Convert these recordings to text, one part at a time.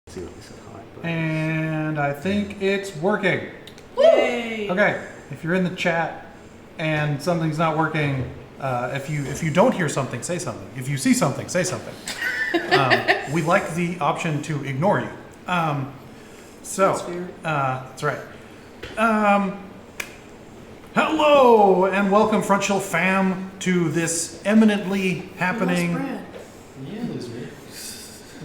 See what we said hi, but... And I think it's working. Yay! Okay, if you're in the chat and something's not working, if you don't hear something, say something. If you see something, say something. We like the option to ignore you. That's right. Hello and welcome, Front Shield fam, to this eminently happening. Yeah, Elizabeth.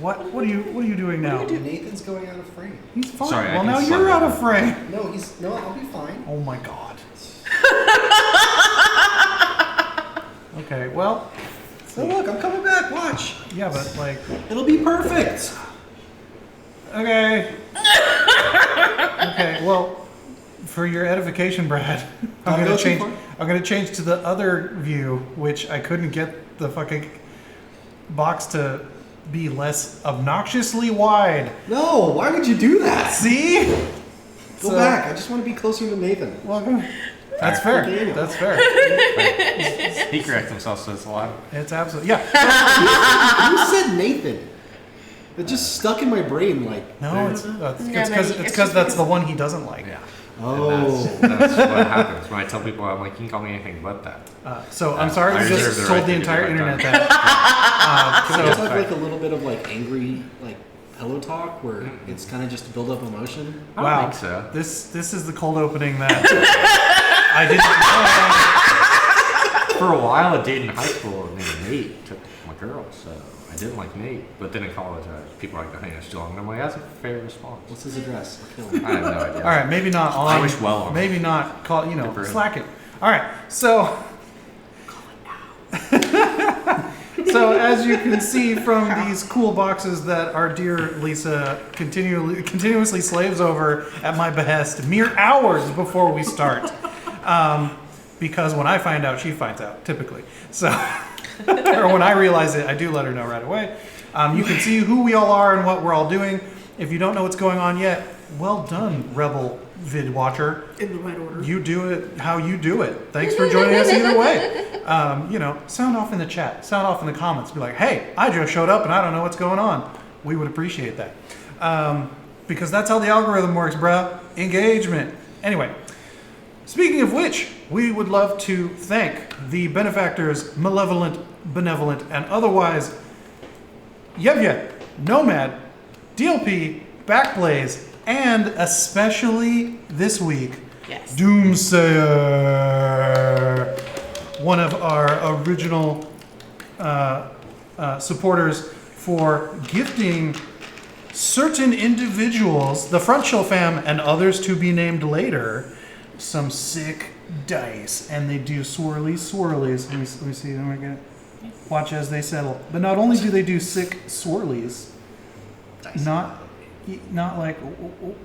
What are you doing now? Nathan's going out of frame. He's fine. Sorry, well, now you're out of frame. No, I'll be fine. Oh my god. Okay, well. So look, I'm coming back. Watch. Yeah, but like. It'll be perfect. Okay. Okay. Well, for your edification, Brad, I'm gonna change to the other view, which I couldn't get the fucking box to be less obnoxiously wide. No, why would you do that? See? Go back. I just want to be closer to Nathan. Welcome. That's fair. That's fair. He corrects himself, so it's a lot. It's absolutely You said Nathan. It just stuck in my brain like. No, it's because that's the one he doesn't like. Yeah. Oh. That's what happens when I tell people I'm like, you can call me anything but that. So I'm sorry, you just told the entire internet that. Can I just have like a little bit of like angry like pillow talk where it's kind of just to build up emotion? I Wow. don't think so. This is the cold opening that I didn't know. For a while, a date in high school named Nate took my girl, so I didn't like Nate. But then in college, people are like, hey, I'm still on. And I'm like, that's a fair response. What's his address? I'll kill him. I have no idea. All right, maybe not on. I wish well on. Maybe not call. You know, Good for him. slack it. All right, so. So as you can see from these cool boxes that our dear Lisa continuously slaves over at my behest mere hours before we start. Because when I find out, she finds out, typically. So, or when I realize it, I do let her know right away. You can see who we all are and what we're all doing. If you don't know what's going on yet, well done, Rebel Vid Watcher. In the right order. You do it how you do it. Thanks for joining us either way. Sound off in the chat. Sound off in the comments. Be like, hey, I just showed up and I don't know what's going on. We would appreciate that. Because that's how the algorithm works, bruh. Engagement. Anyway, speaking of which, we would love to thank the benefactors, malevolent, benevolent, and otherwise, Yevye, Nomad, DLP, BACKBLAZE, and especially this week, Yes. Doomsayer, one of our original supporters, for gifting certain individuals, the Front Shield fam and others to be named later, some sick dice. And they do swirlies. Let me see. Let me get. Watch as they settle. But not only do they do sick swirlies, not like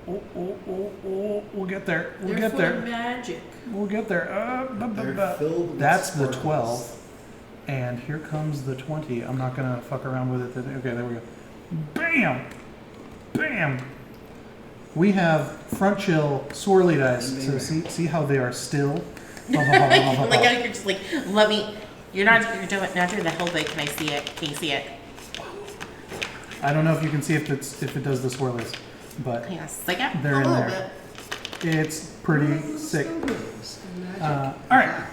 we'll get there. We'll They're get there. full of magic. We'll get there. They're filled with That's the sparkles. 12. And here comes the 20. I'm not going to fuck around with it. Okay, there we go. Bam! Bam! We have Front Shield swirly dice. So see how they are still? Like you're just like, let me. You're not doing the whole thing. Can I see it? Can you see it? I don't know if you can see if it does the swirlies, but Yes. Like yeah. they're in there. It's pretty sick. All right.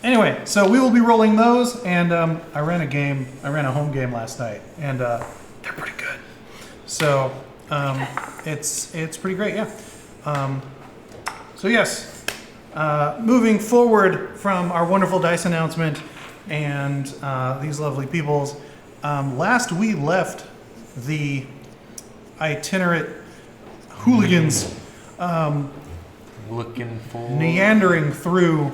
Anyway, so we will be rolling those, and I ran a home game last night, and they're pretty good. So it's pretty great, yeah. So yes, moving forward from our wonderful dice announcement, and these lovely peoples. Last we left the itinerant hooligans Looking for meandering through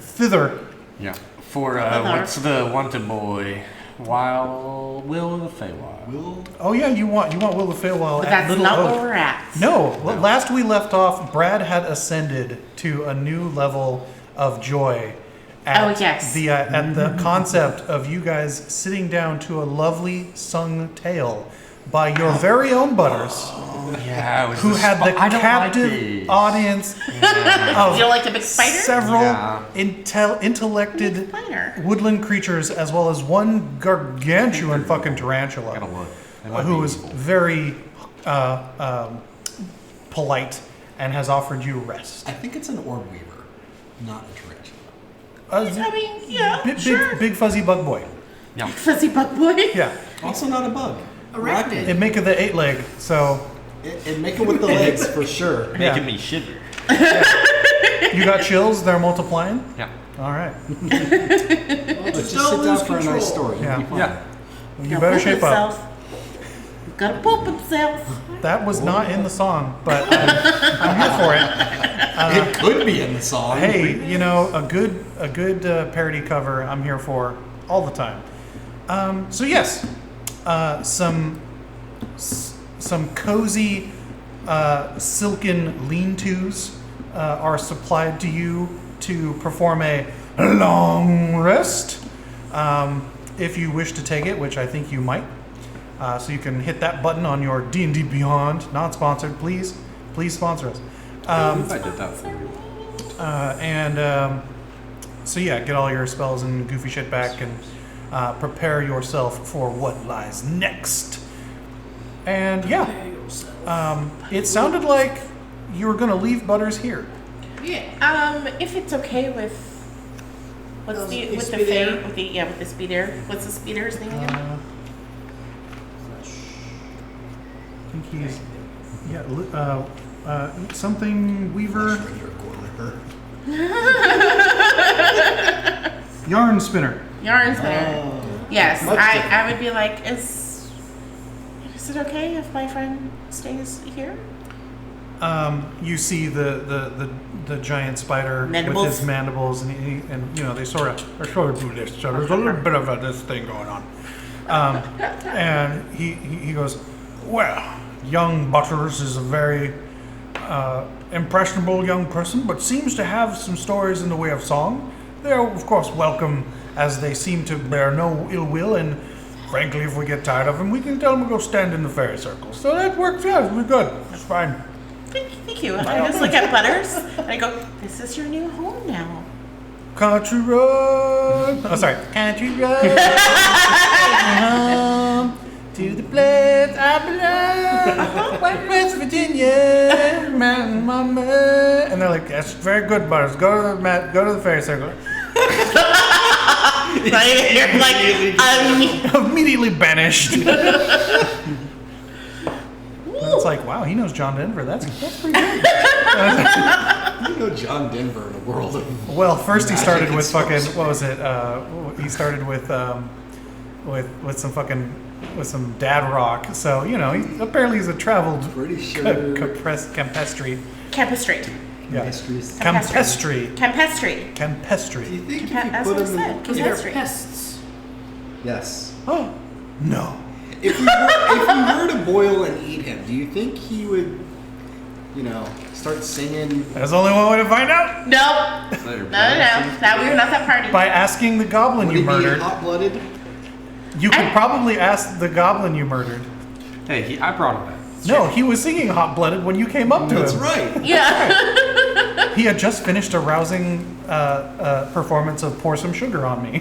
Thither. Yeah. For what's the wanted boy? Will of the Feywild. Oh yeah, you want Will of the Feywild But at that's Little not Oak. where we're at. No, last we left off, Brad had ascended to a new level of joy at the concept of you guys sitting down to a lovely sung tale by your very own Butters, Yeah, it was who had the I don't captive like these. audience You don't like the big spider? several Yeah. intellected Spider. woodland creatures, as well as one gargantuan fucking tarantula. Gotta look. They might Who be is evil. very polite and has offered you rest. I think it's an orb weaver, not a tarantula. I mean, yeah, sure. Big fuzzy bug boy. Yeah. Fuzzy bug boy. Yeah, Also not a bug. Arachnid. it make of the 8-leg. So It make it with the legs for sure. Yeah. Making me shiver. you got chills. They're multiplying. Yeah. All right. Let's just sit down for a nice story. Yeah. You'll be fine. Yeah. You better shape up. Gotta poop himself. That was not in the song, but I'm here for it. It could be in the song. Hey, you know, a good parody cover I'm here for all the time. So yes, some cozy silken lean-tos are supplied to you to perform a long rest. If you wish to take it, which I think you might. So you can hit that button on your D&D Beyond, not sponsored, please sponsor us. I did that for you. So yeah, get all your spells and goofy shit back and prepare yourself for what lies next. And yeah, it sounded like you were gonna leave Butters here. Yeah. If it's okay with what's the Speeder? with the speeder. What's the speeder's name again? I think he's something Weaver, Yarn Spinner. Yarn spinner. Oh. Yes, Much different. I would be like, is it okay if my friend stays here? You see the giant spider Mandibles. with his mandibles, and you know they sort of do this. So there's a little bit of this thing going on. And he goes, well, young Butters is a very impressionable young person, but seems to have some stories in the way of song. They're of course welcome, as they seem to bear no ill will, and frankly, if we get tired of them, we can tell them to go stand in the fairy circle. So that works out. We're good. It's fine. Thank you. I just look at Butters and I go, this is your new home now. Country road. Oh, sorry. Country road. Home to the place I belong. West Virginia, Mountain Mama. And they're like, that's very good, Butters. Go to the fairy circle. You're like, Immediately banished. It's like, wow, he knows John Denver. That's pretty good. You know John Denver in a world of. Well, first he started Magic with and fucking, spells. what was it? He started with some dad rock. So apparently he's a traveled Pretty sure. campestry. Campestry. Yeah. Mysteries. Campestry. Campestry. Do you Campestry. think if That's you what I put him said. in. Campestry. pests. Yes. Oh no. If you were to boil and eat him, do you think he would, start singing? There's only one way to find out. No. No. That we were not that party. By asking the goblin Would you he be murdered. hot-blooded? You could probably ask the goblin you murdered. Hey, I brought him back. No, he was singing Hot Blooded when you came up to That's him. right. Yeah. He had just finished a rousing performance of Pour Some Sugar on Me.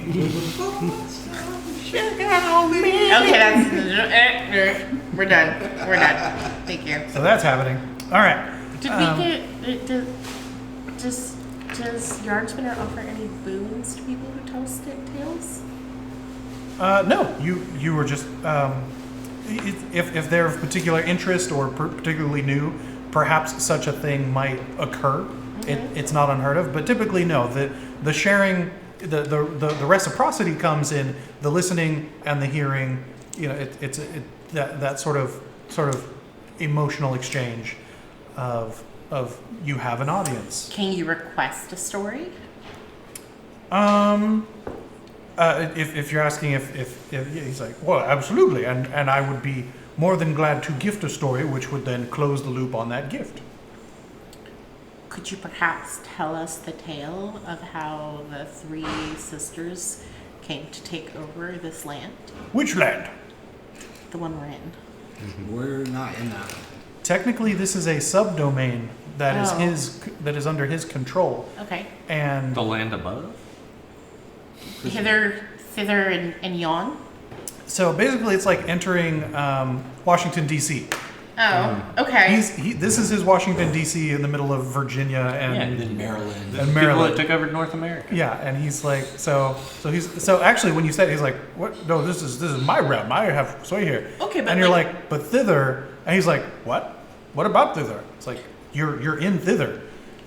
Sugar on me. Okay, that's we're done. We're done. Thank you. So that's happening. All right. Did we get? Does Yarn Spinner offer any boons to people who tell tales? No, you were just if they're of particular interest or particularly new, perhaps such a thing might occur. It's not unheard of, but typically no. The sharing the reciprocity comes in the listening and the hearing. You know, that sort of emotional exchange of you have an audience. Can you request a story? If you're asking if he's like, well, absolutely, and I would be more than glad to gift a story, which would then close the loop on that gift. Could you perhaps tell us the tale of how the three sisters came to take over this land? Which land? The one we're in. We're not in that. Technically, this is a subdomain that is under his control. Okay. And The land above? Thither, and Yon? so basically, it's like entering Washington D.C. Oh, okay. This is his Washington D.C. in the middle of Virginia and In Maryland. And People Maryland. that took over North America. Yeah, and he's like, so actually, when you said it, he's like, what? No, this is my realm. I have sway here. Okay, but and you're like, but Thither, and he's like, what? What about Thither? It's like you're in Thither,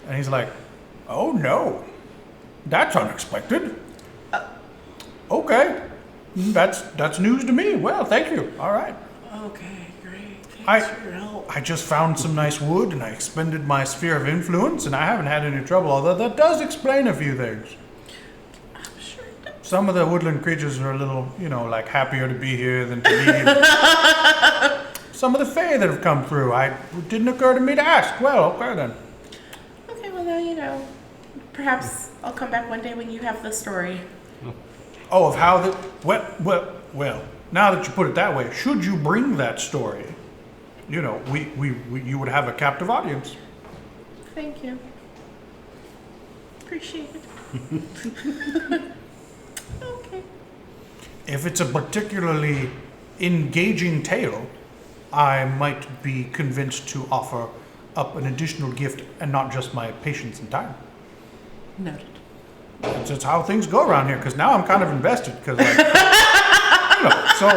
and he's like, oh no, that's unexpected. Okay, that's news to me. Well, thank you. All right. Okay, great. Thanks for your help. I just found some nice wood, and I expended my sphere of influence, and I haven't had any trouble. Although that does explain a few things. I'm sure it does. Some of the woodland creatures are a little, like happier to be here than to leave. Some of the fae that have come through, it didn't occur to me to ask. Well, okay then. Okay, well now perhaps I'll come back one day when you have the story. Oh, of how the well. Now that you put it that way, should you bring that story, you would have a captive audience. Thank you. Appreciate it. Okay. If it's a particularly engaging tale, I might be convinced to offer up an additional gift and not just my patience and time. Noted. It's just how things go around here, because now I'm kind of invested, because so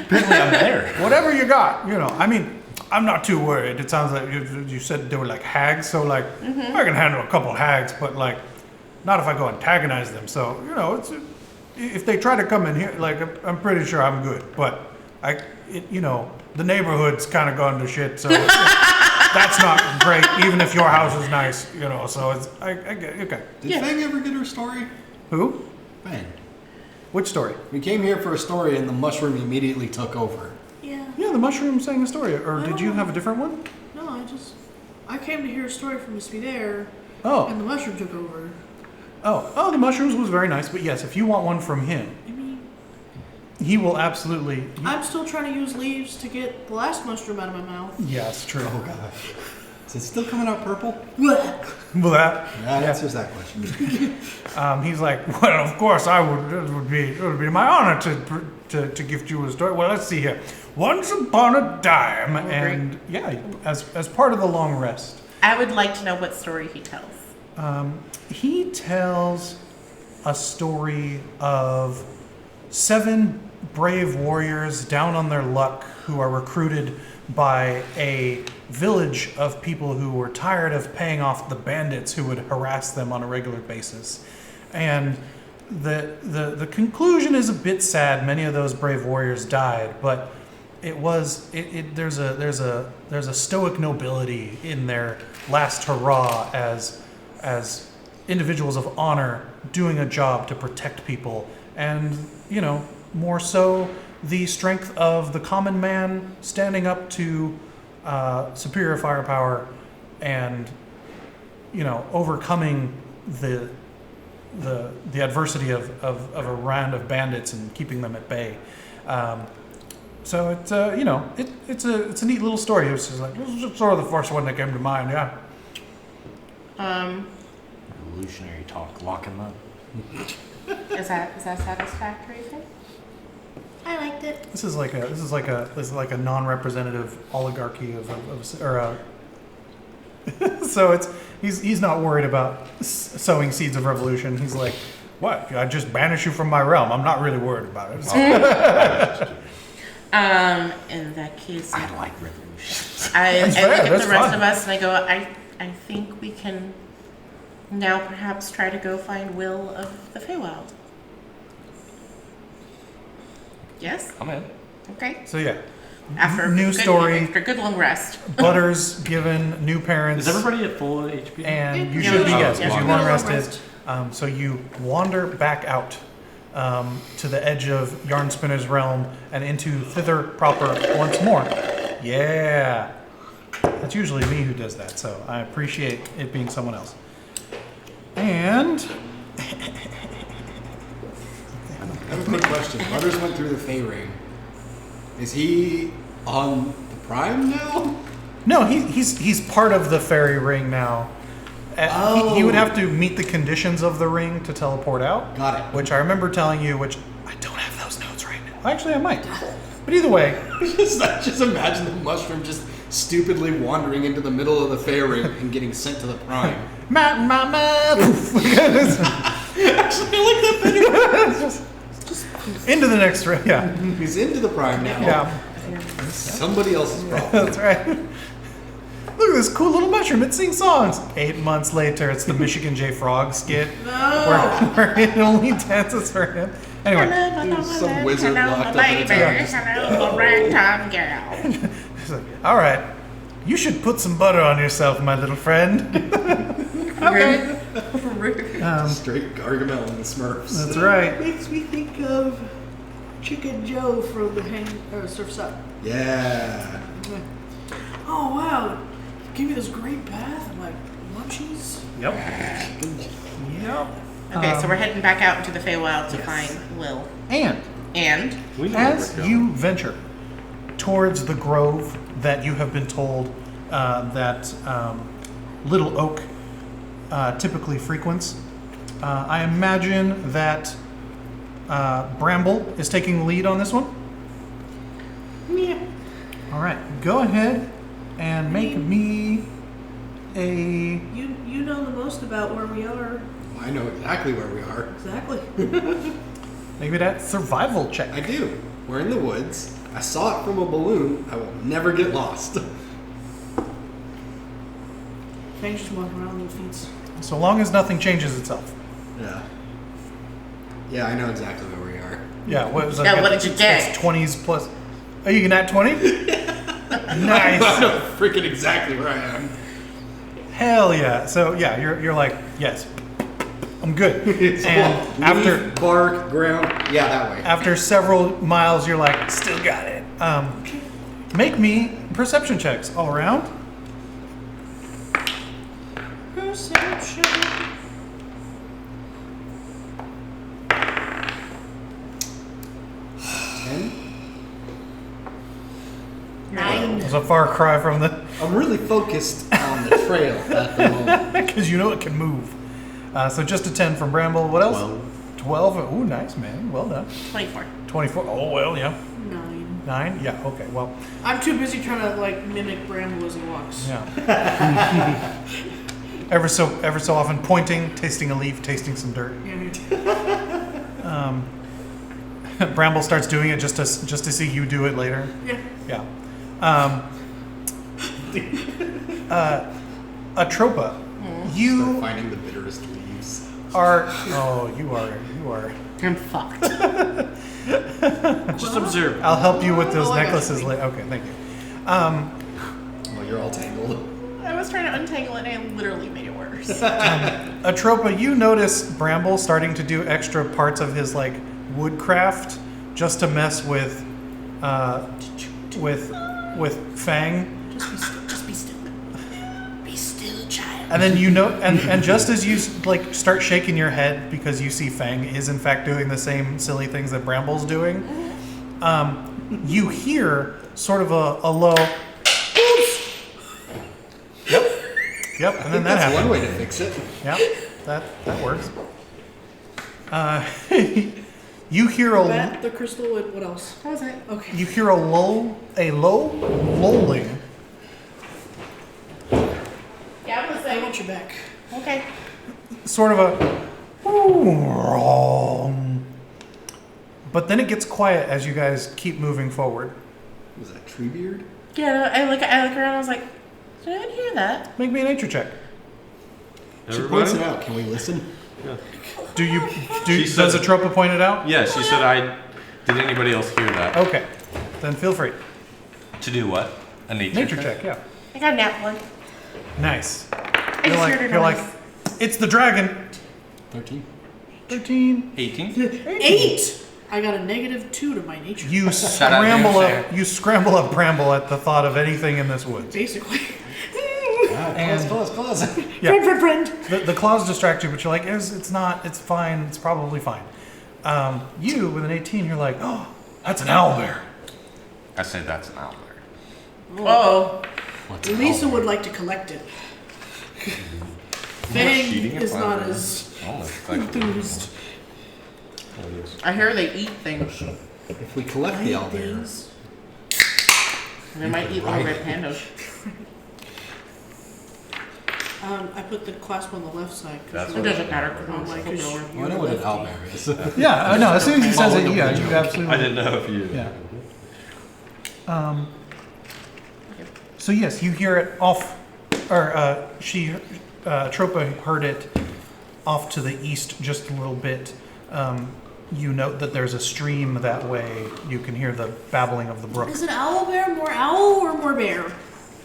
Apparently I'm there. whatever you got, I mean, I'm not too worried. It sounds like you said they were like hags, so I can handle a couple hags, but not if I go antagonize them. So, if they try to come in here, I'm pretty sure I'm good, but the neighborhood's kind of gone to shit, so that's not great, even if your house is nice, so it's, I get, okay. Did Feng ever get her story? Who? Feng. Which story? We came here for a story and the mushroom immediately took over. Yeah. Yeah, the mushroom sang a story, or did you have a different one? No, I came to hear a story from Miss there, Oh. and the mushroom took over. Oh, the mushrooms was very nice, but yes, if you want one from him, I mean, he will absolutely. I'm still trying to use leaves to get the last mushroom out of my mouth. Yes, true. Oh gosh. Is it still coming out purple? Blech. Well, that That answers that question. he's like, well, of course I would. It would be my honor to gift you a story. Well, let's see here. Once upon a time, and yeah, as part of the long rest, I would like to know what story he tells. he tells a story of 7 brave warriors down on their luck who are recruited by a village of people who were tired of paying off the bandits who would harass them on a regular basis. And the conclusion is a bit sad. Many of those brave warriors died, but there's a stoic nobility in their last hurrah as individuals of honor doing a job to protect people, and more so the strength of the common man standing up to superior firepower and overcoming the adversity of a round of bandits and keeping them at bay. So it's it's a neat little story. It was just like, this is just sort of the first one that came to mind. Yeah. Revolutionary talk. Lock him up. Is that satisfactory? Thing? I liked it. This is like a non-representative oligarchy so he's not worried about sowing seeds of revolution. He's like, what? I just banish you from my realm. I'm not really worried about it. In that case, I like revolution. I That's fair, look at that's the rest fine. of us and I go, I think we can Now perhaps try to go find Will of the Feywild. Yes? I'm in. Okay. So yeah, After new good, story. After a good long rest. Butters given new parents. Is everybody at full HP? And you Yeah. should be, Oh, yes, yeah. because you Yeah. long Long rested. rest. So you wander back out to the edge of Yarn Spinner's realm and into Thither proper once more. Yeah. That's usually me who does that, so I appreciate it being someone else. And I have a quick question. Butters went through the Fey Ring. Is he on the Prime now? no, he's part of the fairy ring now. He would have to meet the conditions of the ring to teleport out. Got it. Which I remember telling you, which I don't have those notes right now. Actually, I might. But either way, just imagine the mushroom just stupidly wandering into the middle of the Fey Ring and getting sent to the Prime. Actually, Actually, I like that better. into the next ring. Yeah, He's into the Prime now. yeah, Somebody else's problem. that's right. Look at this cool little mushroom. It sings songs. 8 months later, it's the Michigan J. Frog skit where it only dances for him. Anyway, Some wizard locked up in a baby. tower. Hello, ragtime gal. he's like, all right, you should put some butter on yourself, my little friend. Straight Gargamel and the Smurfs. That's right. Makes me think of Chicken Joe from the Surf's Up. Yeah. Oh wow, give me this great bath and like munchies. Yep. Yep. Okay, so we're heading back out into the Feywild to find Will. And And We know as where we're you venture towards the grove that you have been told that Little Oak typically frequents, I imagine that Bramble is taking the lead on this one. Yeah. All right, go ahead and make me a. You know the most about where we are. I know exactly where we are. Exactly. Maybe that survival check. I do. We're in the woods. I saw it from a balloon. I will never get lost. Feng just walking around little feet. So long as nothing changes itself. Yeah. Yeah, I know exactly where we are. Yeah. What was Yeah, what did you get? It's 20s plus. Are you at 20? I Nice. know freaking exactly where I am. Hell yeah. So yeah, you're like, yes, I'm good. It's And all after leaf, bark, ground. Yeah, that way. after several miles, you're like, still got it. Make me perception checks all around. Perception. Nine. It's a far cry from the, I'm really focused on the trail at the moment. because you know it can move. So just a 10 from Bramble. What else? 12. Ooh, nice, man. Well done. 24. 24. Oh, well, yeah. 9. 9? Yeah, okay. Well, I'm too busy trying to like mimic Bramble as he walks. yeah. ever so often pointing, tasting a leaf, tasting some dirt. Yeah. Bramble starts doing it just to see you do it later. Yeah. Yeah. Atropa, you Start finding the bitterest leaves. are. Oh, you are. I'm fucked. Just observe. I'll help you with those Oh, I got necklaces you. later. Okay, thank you. Oh, you're all tangled. I was trying to untangle it and I literally made it worse. Atropa, you notice Bramble starting to do extra parts of his like woodcraft just to mess with Feng. Just be still. Be still, child. And then you know, and just as you like start shaking your head because you see Feng is in fact doing the same silly things that Bramble's doing, you hear sort of a low. Oops. Yep, and then that That's happens. one way to fix it. Yep, that works. You hear a Bat, the crystal, and what else? What was it? Okay. you hear a low lolling. Yeah, I was I like, want you back. okay. Sort of a, but then it gets quiet as you guys keep moving forward. Was that Treebeard? Yeah, I look around. I was like, did anyone hear that? Make me a nature check. She points it out. Can we listen? Yeah. Does Atropa point it out? Yeah, she said did anybody else hear that? Okay. Then feel free. To do what? A Nature check, yeah. I got a nap one. Nice. I just heard a You're like, noise. it's the dragon. 13. 13. 18? 8! I got a -2 to my nature. You out, scramble up Bramble at the thought of anything in this woods. Basically. Close. Yeah. Friend. The claws distract you, but you're like, it's not, it's fine, it's probably fine. You, with an 18, you're like, oh, that's an owlbear. I say that's an owlbear. Oh. Lisa would like to collect it. Feng is not as enthused. I hear they eat things. If we collect the owlbears, They might eat little red pandas. I put the clasp on the left side. That's It doesn't matter. Oh my gosh. I know what an owlbear is. Yeah, I know. As soon as he says it, yeah, you absolutely. I didn't know if you. Yeah. So yes, you hear it off, or Atropa heard it off to the east just a little bit. You note that there's a stream that way. You can hear the babbling of the brook. Is it owlbear more owl or more bear?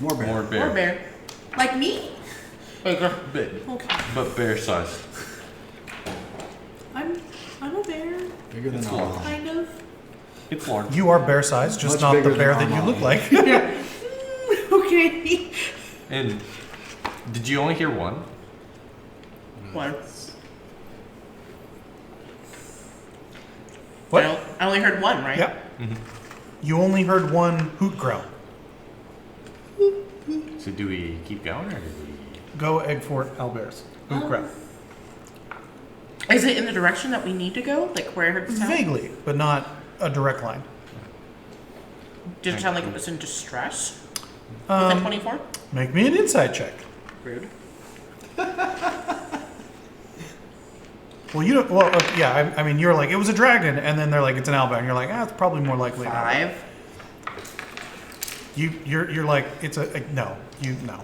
More bear. More bear. Or bear. Like me? Big, Okay. but bear sized. I'm a bear, Bigger than It's all. long. kind of. It's large. You are bear sized, just Much not the bigger bear than that you look Armand. like. Okay. And did you only hear one? One. What? I only heard one, right? Yep. You only heard one hoot growl. So do we keep going or do we? Go egg fort owlbears. Hoot growl. Is it in the direction that we need to go? Like where I heard the sound? Vaguely, but not a direct line. Did it sound like it was in distress? With a 24? Make me an insight check. Rude. Well, you don't. Well, yeah. I mean, you're like it was a dragon, and then they're like it's an owlbear, and you're like, it's probably more likely. an owlbear. 5. You're like it's a no. No.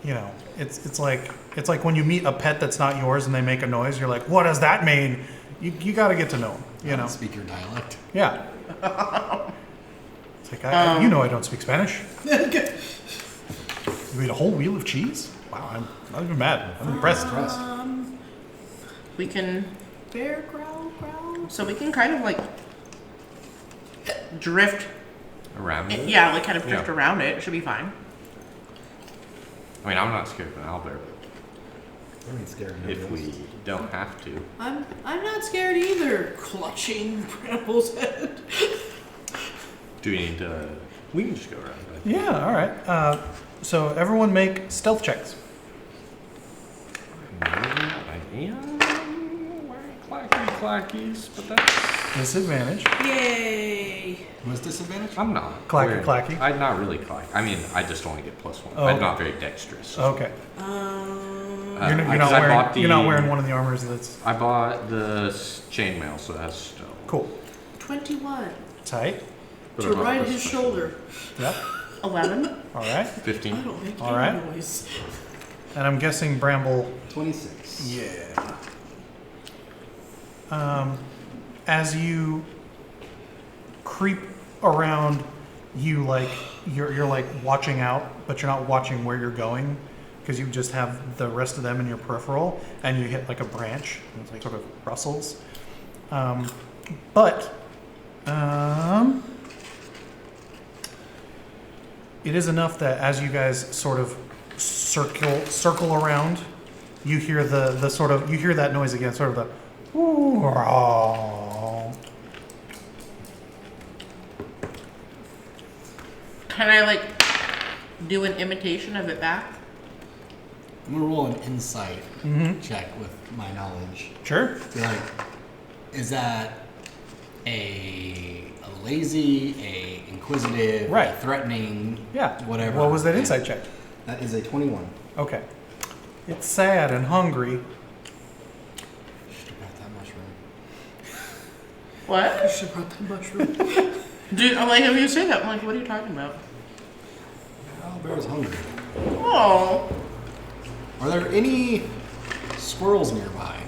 You know, it's like when you meet a pet that's not yours and they make a noise. You're like, what does that mean? You got to get to know them. You know. Speak your dialect. Yeah. It's like I don't speak Spanish. You ate a whole wheel of cheese? Wow, I'm not even mad. I'm impressed. We can. Bear growl. So we can kind of like drift. Around it? Yeah, like kind of drift Yeah. around it. It should be fine. I mean, I'm not scared of an owlbear, I ain't scared of but if nobody we else. don't have to. I'm not scared either. Clutching Bramble's head. Do we need to? We can just go around. I think. Yeah. All right. So everyone make stealth checks. I am wearing clackies, but that's. Disadvantage. Yay. What's disadvantage? I'm not. Clacky. I'm not really clacky. I mean, I just only get +1. Oh, I'm okay. not very dexterous. Okay. Uh, You're not 'cause I bought wearing. You're not wearing one of the armors that's I bought the chainmail, so that's stone. cool. 21. Tight. But To I'm not ride this his special. shoulder. Yep. 11. All right. I 15. don't make All any right. noise. And I'm guessing Bramble. 26. Yeah. As you creep around, you're like watching out, but you're not watching where you're going because you just have the rest of them in your peripheral, and you hit like a branch, and it's like sort of rustles. It is enough that as you guys sort of circle around, you hear the sort of you hear that noise again, sort of the. Can I like do an imitation of it back? I'm gonna roll an insight check with my knowledge. Sure. Be like, is that a lazy, a inquisitive, Right. a threatening, Yeah. whatever? What was that Yeah. insight check? That is a 21. Okay. It's sad and hungry. Should have got that mushroom. I What? should have brought that mushroom. Dude, I'm like, if you say that, I'm like, what are you talking about? Owlbear is hungry. Oh. Are there any squirrels nearby?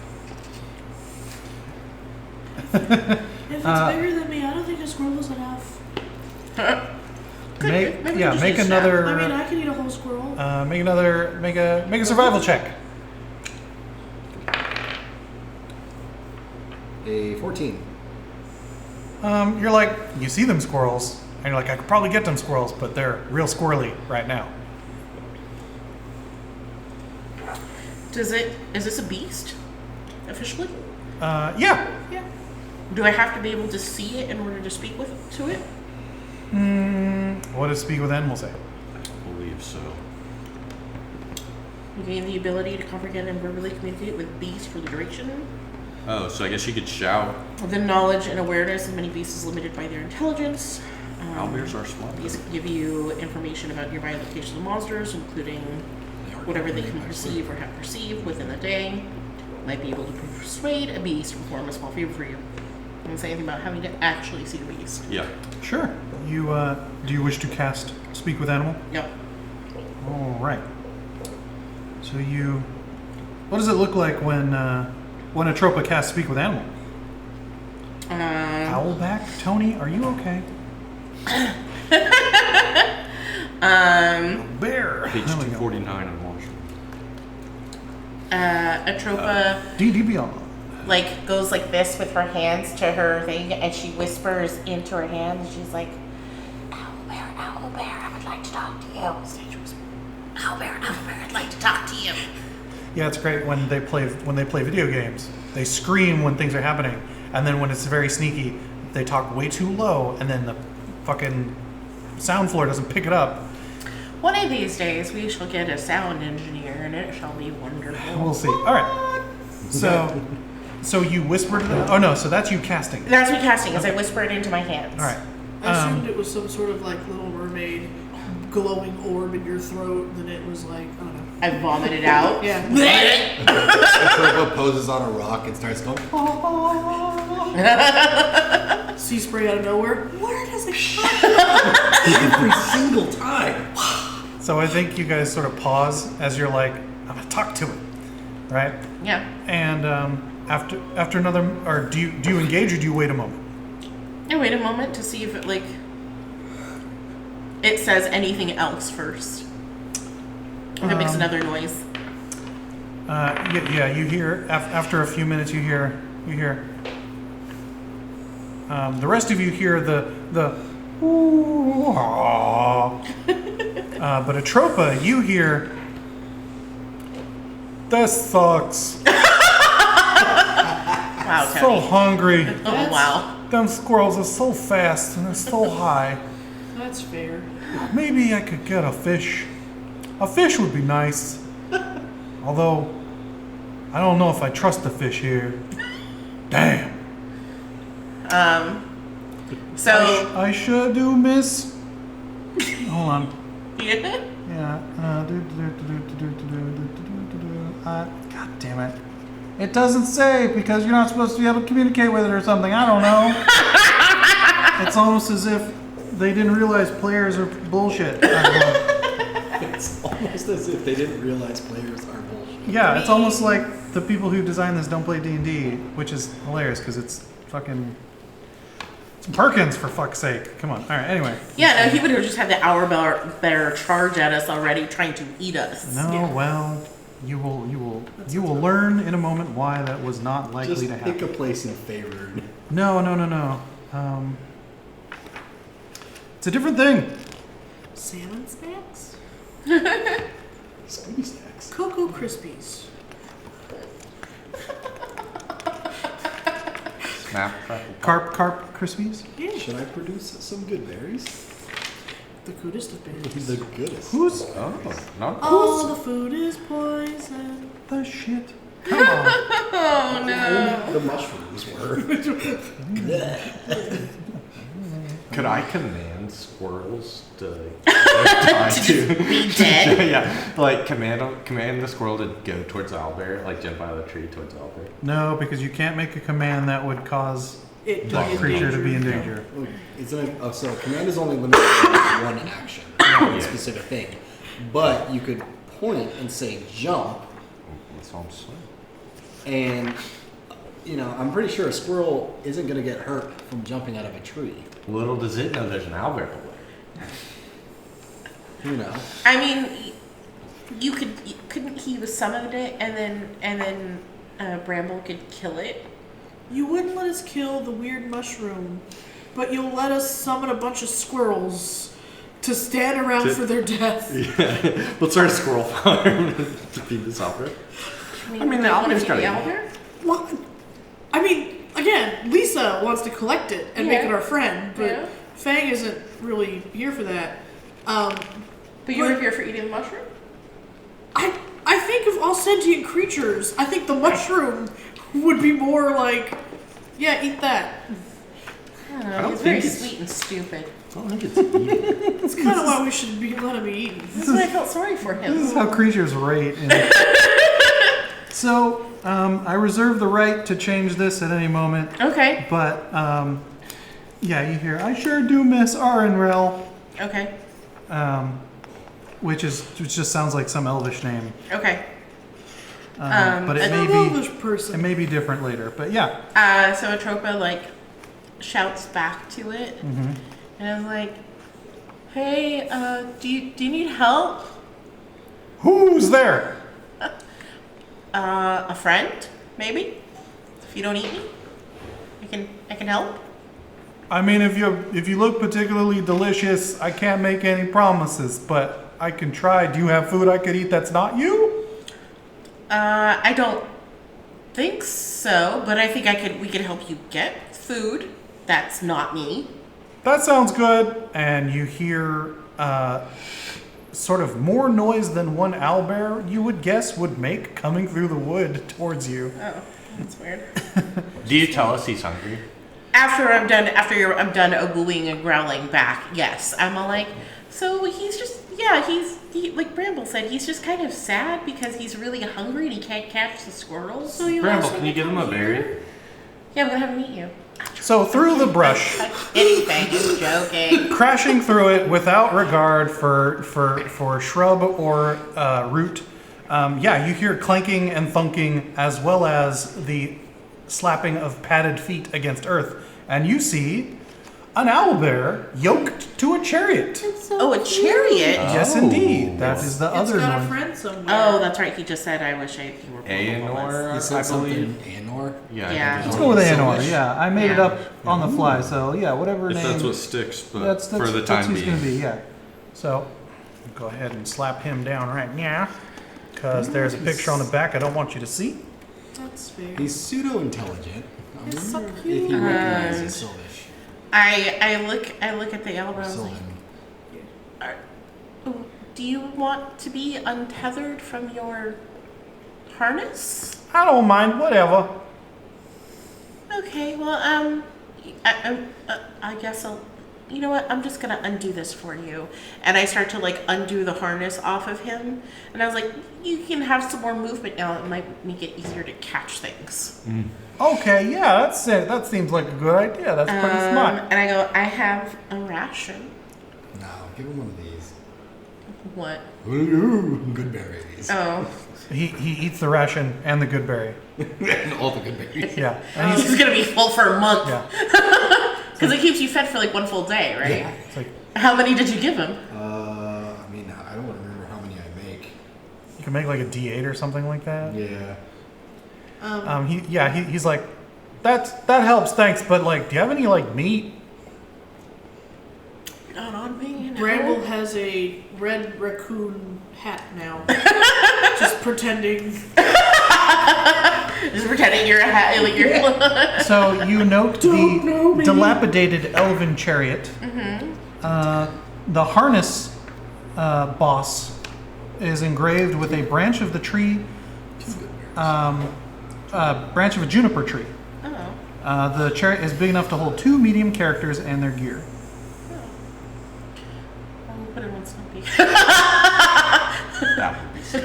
If it's bigger than me, I don't think a squirrel is enough. Make Maybe just make a another. I mean, I can eat a whole squirrel. Make a survival check. A 14. You're like, you see them squirrels, and you're like, I could probably get them squirrels, but they're real squirrely right now. Is this a beast? Officially? Yeah. Do I have to be able to see it in order to speak to it? What does speak with animals say? I believe so. You gain the ability to comprehend and verbally communicate with beasts for the duration. Oh, so I guess you could shout. The knowledge and awareness of many beasts is limited by their intelligence. Owlbears are smart. These give you information about nearby locations of monsters, including whatever they can perceive or have perceived within the day. Might be able to persuade a beast to perform a small favor for you. Doesn't say anything about having to actually see the beast. Yeah. Sure. You do you wish to cast speak with animal? Yep. All right. So you, what does it look like when Atropa casts speak with animal? Owlback, Tony, are you okay? Bear. Page There we go. 249 of Marshall. Atropa D&D Beyond. like goes like this with her hands to her thing, and she whispers into her hands. She's like, "Owlbear, I would like to talk to you." Stage whisper. Owlbear, I'd like to talk to you. Yeah, it's great when they play video games. They scream when things are happening, and then when it's very sneaky, they talk way too low, and then the fucking sound floor doesn't pick it up. One of these days, we shall get a sound engineer, and it shall be wonderful. We'll see. All right. So you whisper to them. Oh no, so that's you casting. That's me casting, as I whisper it into my hands. All right. I assumed it was some sort of like Little Mermaid glowing orb in your throat. Then it was like, I don't know. I vomit it out. Yeah. Atropa poses on a rock and starts going. Sea spray out of nowhere. Where does it come? Every single time. So I think you guys sort of pause as you're like, I'm gonna talk to it, right? Yeah. And after another, or do you engage or do you wait a moment? I wait a moment to see if it says anything else first. If it makes another noise. Yeah, you hear after a few minutes you hear the rest of you hear the ooh, but Atropa, you hear this sucks. Wow, So Tony. hungry. Oh, wow. Them squirrels are so fast and they're so high. That's fair. Maybe I could get a fish. A fish would be nice. Although, I don't know if I trust the fish here. Damn. So, I sure do, miss. Hold on. yeah. Yeah. God damn it. It doesn't say because you're not supposed to be able to communicate with it or something. I don't know. It's almost as if they didn't realize players are bullshit. I don't know. It's almost as if they didn't realize players are bullshit. Yeah, it's almost like the people who designed this don't play D&D, which is hilarious because it's fucking... It's Perkins, for fuck's sake. Come on. All right, anyway. Yeah, no, he would have just had the bear charge at us already, trying to eat us. No, Yeah. well, you will learn in a moment why that was not likely Just to pick happen. a place in favored. No. It's a different thing. Salmon snacks? Scooby snacks. Cocoa Krispies. Snap, crackle, Carp Krispies? Yeah. Should I produce some good berries? The goodest of berries. The goodest. Who's Oh, no. All the food is poison. the shit? Come on. Oh, no. The mushrooms were. Could I command squirrels to Be dead? yeah, like command the squirrel to go towards the owlbear, like jump out of the tree towards the owlbear. No, because you can't make a command that would cause It the creature to be in danger. So command is only limited to one action, one specific thing. But you could point and say jump. That's all I'm saying. And, I'm pretty sure a squirrel isn't going to get hurt from jumping out of a tree. Little does it know there's an owlbear below. Who knows? I mean, couldn't he summon it and then Bramble could kill it? You wouldn't let us kill the weird mushroom, but you'll let us summon a bunch of squirrels to stand around for their death. Yeah. Let's start a squirrel farm to feed this owlbear. I mean, the owlbear's gotta the eat. owlbear? What? I mean, again, Lisa wants to collect it and make it our friend, but Feng isn't really here for that. But you were here for eating the mushroom? I think of all sentient creatures, I think the mushroom would be more like, yeah, eat that. I don't know. I don't He's very think it's- sweet and stupid. I don't think it's eaten. That's kind of why we should be letting me eat. That's why I felt sorry for him. This is how creatures rate. So, I reserve the right to change this at any moment. Okay. But, yeah, you hear, I sure do miss Arenrel. Okay. Which just sounds like some elvish name. Okay. But it An may English be person. different later. But yeah. So Atropa shouts back to it, Mm-hmm. and I was like, "Hey, do you need help? Who's there? A friend, maybe? If you don't eat me, I can help." I mean, if you look particularly delicious, I can't make any promises, but I can try. Do you have food I could eat that's not you? I don't think so, but I think we could help you get food. That's not me. That sounds good. And you hear sort of more noise than one owlbear you would guess would make coming through the wood towards you. Oh, that's weird. Do you tell us he's hungry? After I'm done oohing and growling back, yes. I'm all like, so he's just, like Bramble said, he's just kind of sad because he's really hungry and he can't catch the squirrels. So you Bramble, want can you give him a berry? Yeah, I'm gonna have him eat you. So through the brush, Anything, just joking. crashing through it without regard for shrub or root, you hear clanking and thunking as well as the slapping of padded feet against earth, and you see an owlbear yoked to a chariot. Oh, a chariot? Yes, indeed. That is the It's other got a one. friend somewhere. Oh, that's right. He just said, I wish you were Aenor, You said I something, believe. Anor? Yeah. Yeah. I think Let's it's go with Silvish. Aenor. Yeah, I made it Yeah. up on the fly. So yeah, whatever If name. that's what sticks, but that's for the that's time who's being. gonna be. Yeah. So go ahead and slap him down right now, because there's a picture on the back I don't want you to see. That's fair. He's pseudo-intelligent. I He's so wonder if cute. he recognizes Silvish. I look at the elbow. I was like, Sylvan. do you want to be untethered from your harness? I don't mind. Whatever. Okay, well, I guess I'll. You know what? I'm just gonna undo this for you. And I start to undo the harness off of him. And I was like, you can have some more movement now. It might make it easier to catch things. Okay. Yeah, that's it. That seems like a good idea. That's pretty smart. And I go, I have a ration. No, give him one of these. What? Ooh, good berries. Oh, He eats the ration and the good berry. And all the good berries. Yeah. And he's gonna be full for a month. yeah. Because it keeps you fed for 1 full day, right? Yeah. It's like How many did you give him? I mean, I don't remember how many I make. you can make like a D8 or something like that. Yeah. He's like, that helps, thanks. But do you have any meat? Not on me. No. Bramble has a red raccoon hat now. Just pretending. Just pretending you're a hat. You're. So you note Don't know the me. dilapidated elven chariot. The harness boss is engraved with a branch of the tree, branch of a juniper tree. Oh. The chariot is big enough to hold 2 medium characters and their gear. I'll put him on Stumpy. That would be sick.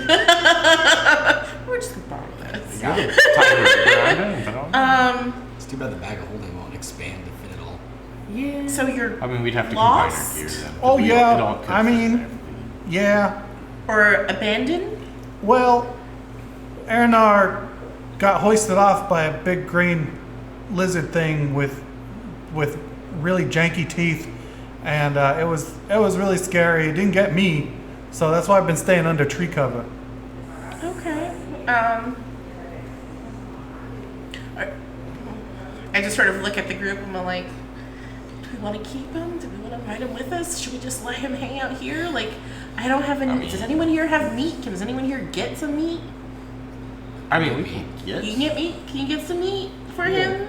We're just gonna borrow this. Tie it around him and put it on. It's too bad the bag of holding won't expand to fit it all. Yeah. So you're. I mean, we'd have to Lost? combine our gear then. Oh, We yeah, all could I fit mean- there. Yeah, Or abandoned? Well, Ernar got hoisted off by a big green lizard thing with really janky teeth, and it was really scary. It didn't get me, so that's why I've been staying under tree cover. Okay. I just sort of look at the group and I'm like, do we want to keep him? Do we want to invite him with us? Should we just let him hang out here? Like, I don't have any. Does anyone here have meat? Does anyone here get some meat? I mean, we can get. You can get meat? Can you get some meat for him?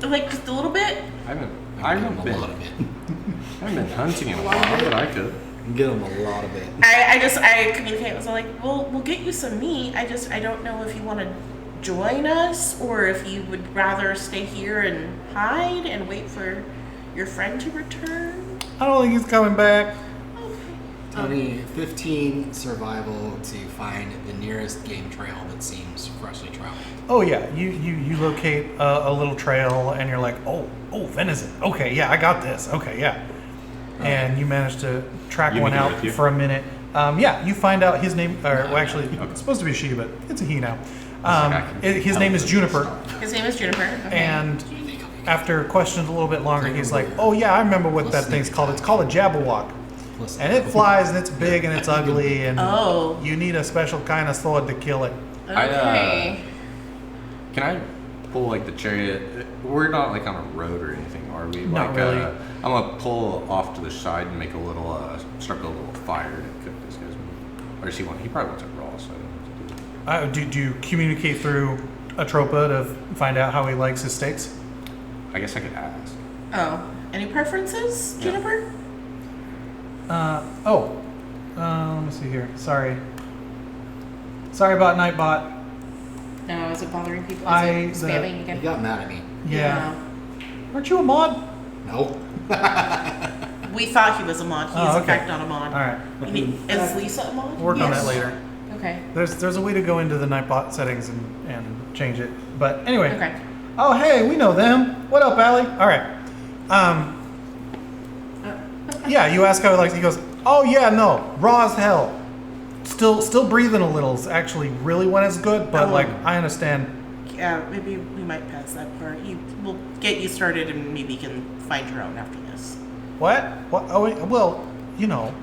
Like, just a little bit? I haven't a lot of it. been hunting in a while, but I could. Get them a lot of it. I communicate with him like, we'll get you some meat. I don't know if you want to join us or if you would rather stay here and hide and wait for your friend to return. I don't think he's coming back. Tony, 15 survival to find the nearest game trail that seems freshly traveled. Oh yeah, you locate a little trail and you're like, oh venison. Okay, yeah, I got this. Okay, yeah. And you manage to track You one mean out with you? for a minute. Yeah, you find out his name. Well, actually, it's supposed to be a she, but it's a he now. His name is Juniper. His name is Juniper. Okay. And after questioning a little bit longer, he's like, oh yeah, I remember what that thing's called. It's called a Jabberwock. And it flies and it's big and it's ugly and you need a special kind of sword to kill it. Okay. Can I pull like the chariot? We're not like on a road or anything, are we? Not Like, really. I'm gonna pull off to the side and make a little, start building a little fire to cook this guy's meat. Or does he want? He probably wants it raw, so I don't know what to do. Do you communicate through Atropa to find out how he likes his steaks? I guess I could ask. Oh, any preferences, Yeah. Juniper? Let me see here. Sorry about Nightbot. No, is it bothering people? The- Is it spamming He again? got mad at me. Yeah. Aren't you a mod? No. We thought he was a mod. He is Oh, in okay. fact not a mod. All right. Is Lisa a mod? We'll work on Yes. that later. Okay. There's a way to go into the Nightbot settings and change it. But anyway. Okay. Oh, hey, we know them. What up, Allie? All right. Yeah, you ask how he likes it. He goes, oh, yeah, no. Raw as hell. Still breathing a little is actually really when it's good, but, like, I understand. Yeah, maybe we might pass that part. We'll get you started and maybe you can find your own after this. What? What? Oh, wait, well, you know.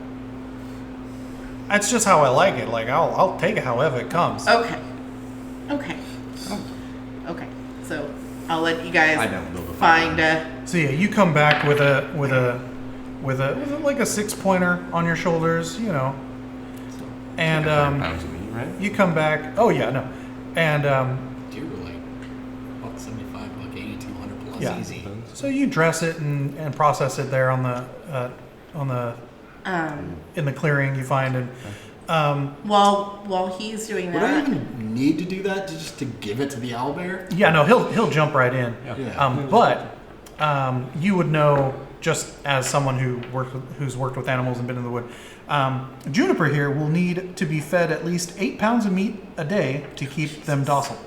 That's just how I like it. Like, I'll take it however it comes. Okay. Okay. So I'll let you guys I don't build a find. So yeah, you come back with like a 6-pointer on your shoulders, you know, and 100 pounds of meat, right? you come back. Oh yeah, no, and Deer were like $175, $80, $200 plus Yeah. easy. so you dress it and process it there on the in the clearing you find, and While he's doing Would I that, even need to do that just to give it to the owlbear? yeah, no, he'll jump right in. Yeah. But you would know, just as someone who's worked with animals and been in the wood, Juniper here will need to be fed at least 8 pounds of meat a day to keep them docile.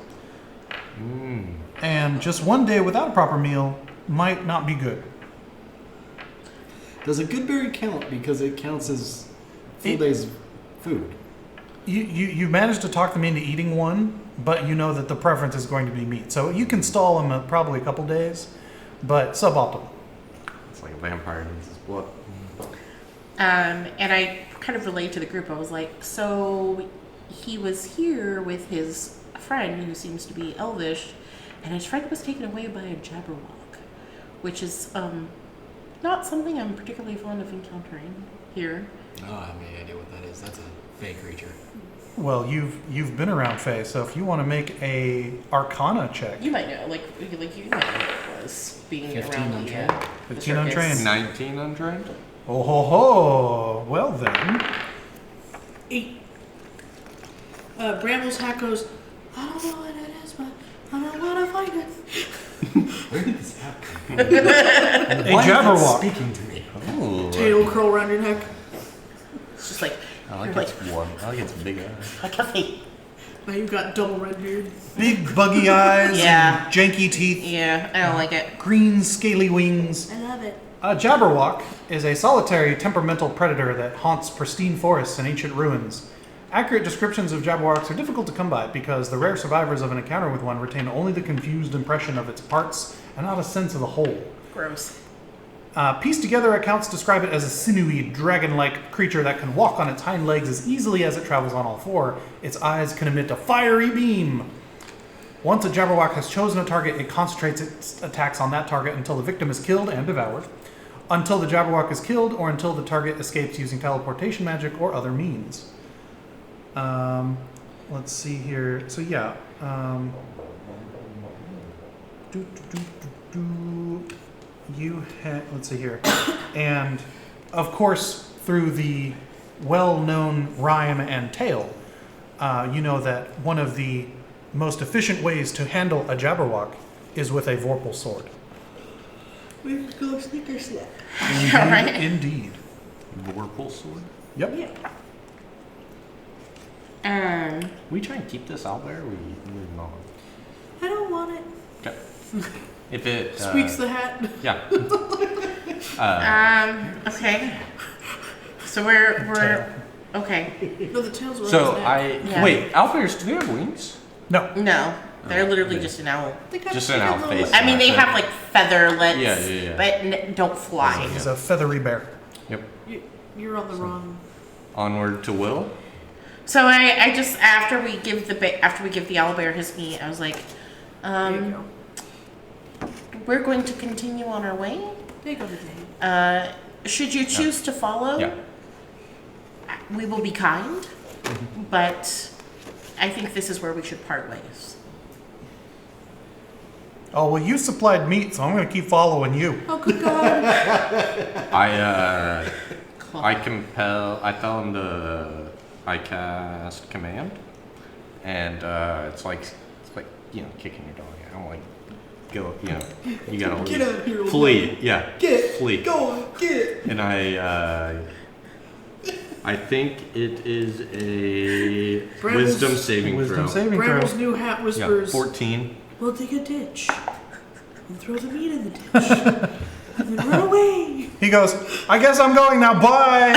And just one day without a proper meal might not be good. Does a good berry count because it counts as full day's food? You managed to talk them into eating one, but you know that the preference is going to be meat. So you can stall them probably a couple days, but suboptimal. It's like a vampire needs his blood. and I kind of relayed to the group. I was like, so he was here with his friend who seems to be elvish, and his friend was taken away by a Jabberwock, which is not something I'm particularly fond of encountering here. Oh, I have no idea what that is. That's a fey creature. Well, you've been around Fae, so if you want to make a Arcana check. You might know, like you might know what it was being 15 around untrained. the 15 circus. untrained. 19 untrained? Oh ho ho! Well then, 8. Bramble's hat goes, I don't know what it is, but I don't want to find it. Where did this happen? a Jabberwock. Speaking to me. Oh. Tail curl around your neck. It's just like I like you're its warm. I like its big eyes. like a fate. Now you've got double red beard. Big buggy eyes Yeah. and janky teeth, Yeah, I don't like it. green scaly wings. I love it. A Jabberwock is a solitary temperamental predator that haunts pristine forests and ancient ruins. Accurate descriptions of Jabberwocks are difficult to come by because the rare survivors of an encounter with one retain only the confused impression of its parts and not a sense of the whole. Gross. Pieced together accounts describe it as a sinewy, dragon-like creature that can walk on its hind legs as easily as it travels on all four. Its eyes can emit a fiery beam. Once a Jabberwock has chosen a target, it concentrates its attacks on that target until the victim is killed and devoured, until the Jabberwock is killed, or until the target escapes using teleportation magic or other means. Let's see here. So yeah. Let's see here. And of course, through the well-known rhyme and tale, you know that one of the most efficient ways to handle a Jabberwock is with a Vorpal sword. We go sneaker set. Yeah, right. Indeed. Vorpal sword? Yep. Yeah. We try and keep this out there, or we not? I don't want it. Okay. If it Squeaks the hat. Yeah. Okay. So we're okay. No, the tail's around So his neck. Yeah. wait, owlbears, do they have wings? No. No, they're literally just an owl. They got Just an bigger owl little- face. I mean, they have like featherlets, Yeah. but don't fly. He's a feathery bear. Yep. You're on the wrong. Onward to Will. So I just after we give the owlbear his meat, I was like, There you go. we're going to continue on our way. There you go, Nathaniel. Should you choose to follow, Yeah. we will be kind, but I think this is where we should part ways. Oh, well, you supplied meat, so I'm going to keep following you. Oh, good God. I tell him I cast command, and it's like kicking your dog. I'm like, go, you gotta Get out of here, old flee, man. yeah, Get. flee. Go. Get. And I think it is a Bramble's- wisdom saving Wisdom throw. saving Bramble's throw. new hat Yeah, whispers. 14. We'll dig a ditch and throw the meat in the ditch and then run away. He goes, I guess I'm going now, bye!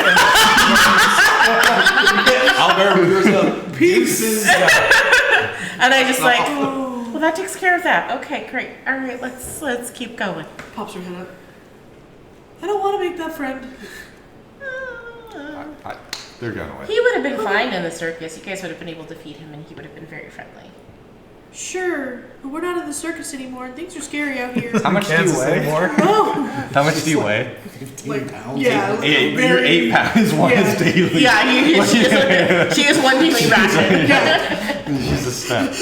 And Pieces. And I just like, Oh. well, that takes care of that. Okay, great. All right, let's keep going. Pops her head up. I don't want to make that friend. They're going away. He would have been fine in the circus. You guys would have been able to feed him, and he would have been very friendly. Sure, but we're not in the circus anymore and things are scary out here. How much do you Kansas weigh? anymore. Oh, How much do you weigh? 15 pounds. yeah. You're 8 pounds. One is daily. Yeah, she is one daily ration. She's a step.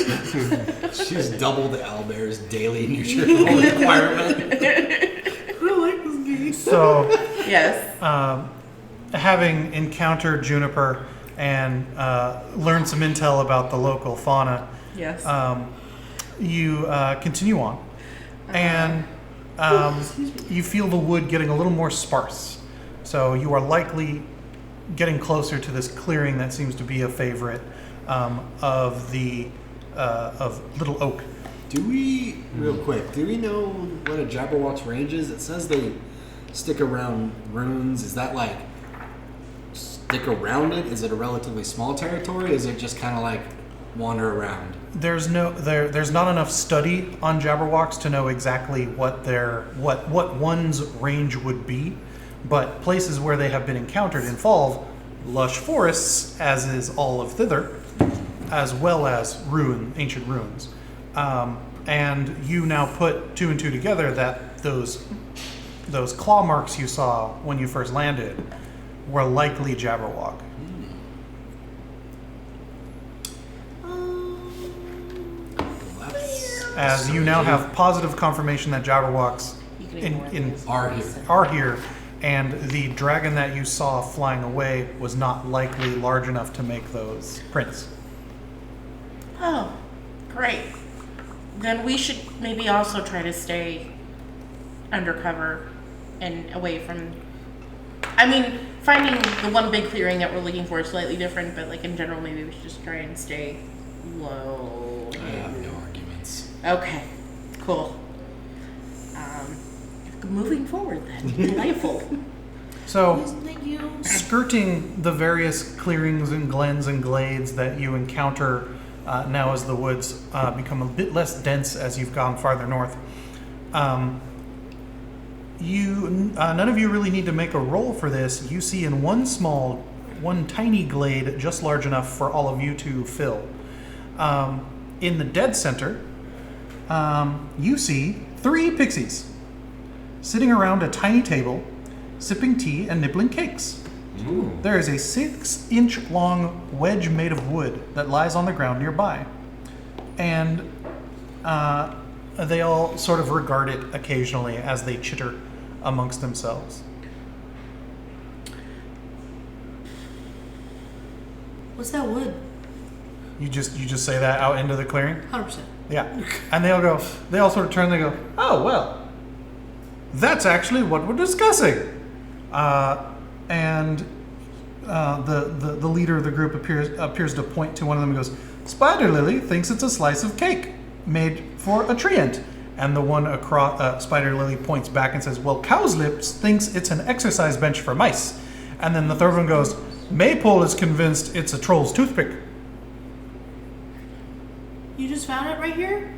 She's double the owlbear's daily nutritional requirement. I don't like this game. So, Yes. having encountered Juniper and learned some intel about the local fauna, Yes. you continue on. And you feel the wood getting a little more sparse. So you are likely getting closer to this clearing that seems to be a favorite of Little Oak. Do we, real quick, do we know what a Jabberwock's range is? It says they stick around runes. Is that like stick around it? Is it a relatively small territory? Is it just kind of like wander around? There's not enough study on Jabberwocks to know exactly what one's range would be, but places where they have been encountered involve lush forests, as is all of Thither, as well as ancient ruins. And you now put two and two together that those claw marks you saw when you first landed were likely Jabberwock. As you now have positive confirmation that Jabberwocks You can ignore these. are here, and the dragon that you saw flying away was not likely large enough to make those prints. Oh, great. Then we should maybe also try to stay undercover and away from. I mean, finding the one big clearing that we're looking for is slightly different, but like in general, maybe we should just try and stay low. I have no arguments. Okay, cool. moving forward then. Delightful. So, Thank you. skirting the various clearings and glens and glades that you encounter now as the woods become a bit less dense as you've gone farther north, none of you really need to make a roll for this. You see in one tiny glade just large enough for all of you to fill. In the dead center, you see 3 pixies sitting around a tiny table, sipping tea and nibbling cakes. Ooh. There is a 6-inch long wedge made of wood that lies on the ground nearby. And they all sort of regard it occasionally as they chitter amongst themselves. What's that wood? You just say that out into the clearing? 100%. Yeah. And they all sort of turn, they go, oh, well, that's actually what we're discussing. And the leader of the group appears to point to one of them and goes, Spider Lily thinks it's a slice of cake made for a treant. And the one across, Spider Lily points back and says, well, Cow's Lips thinks it's an exercise bench for mice. And then the third one goes, Maypole is convinced it's a troll's toothpick. You just found it right here?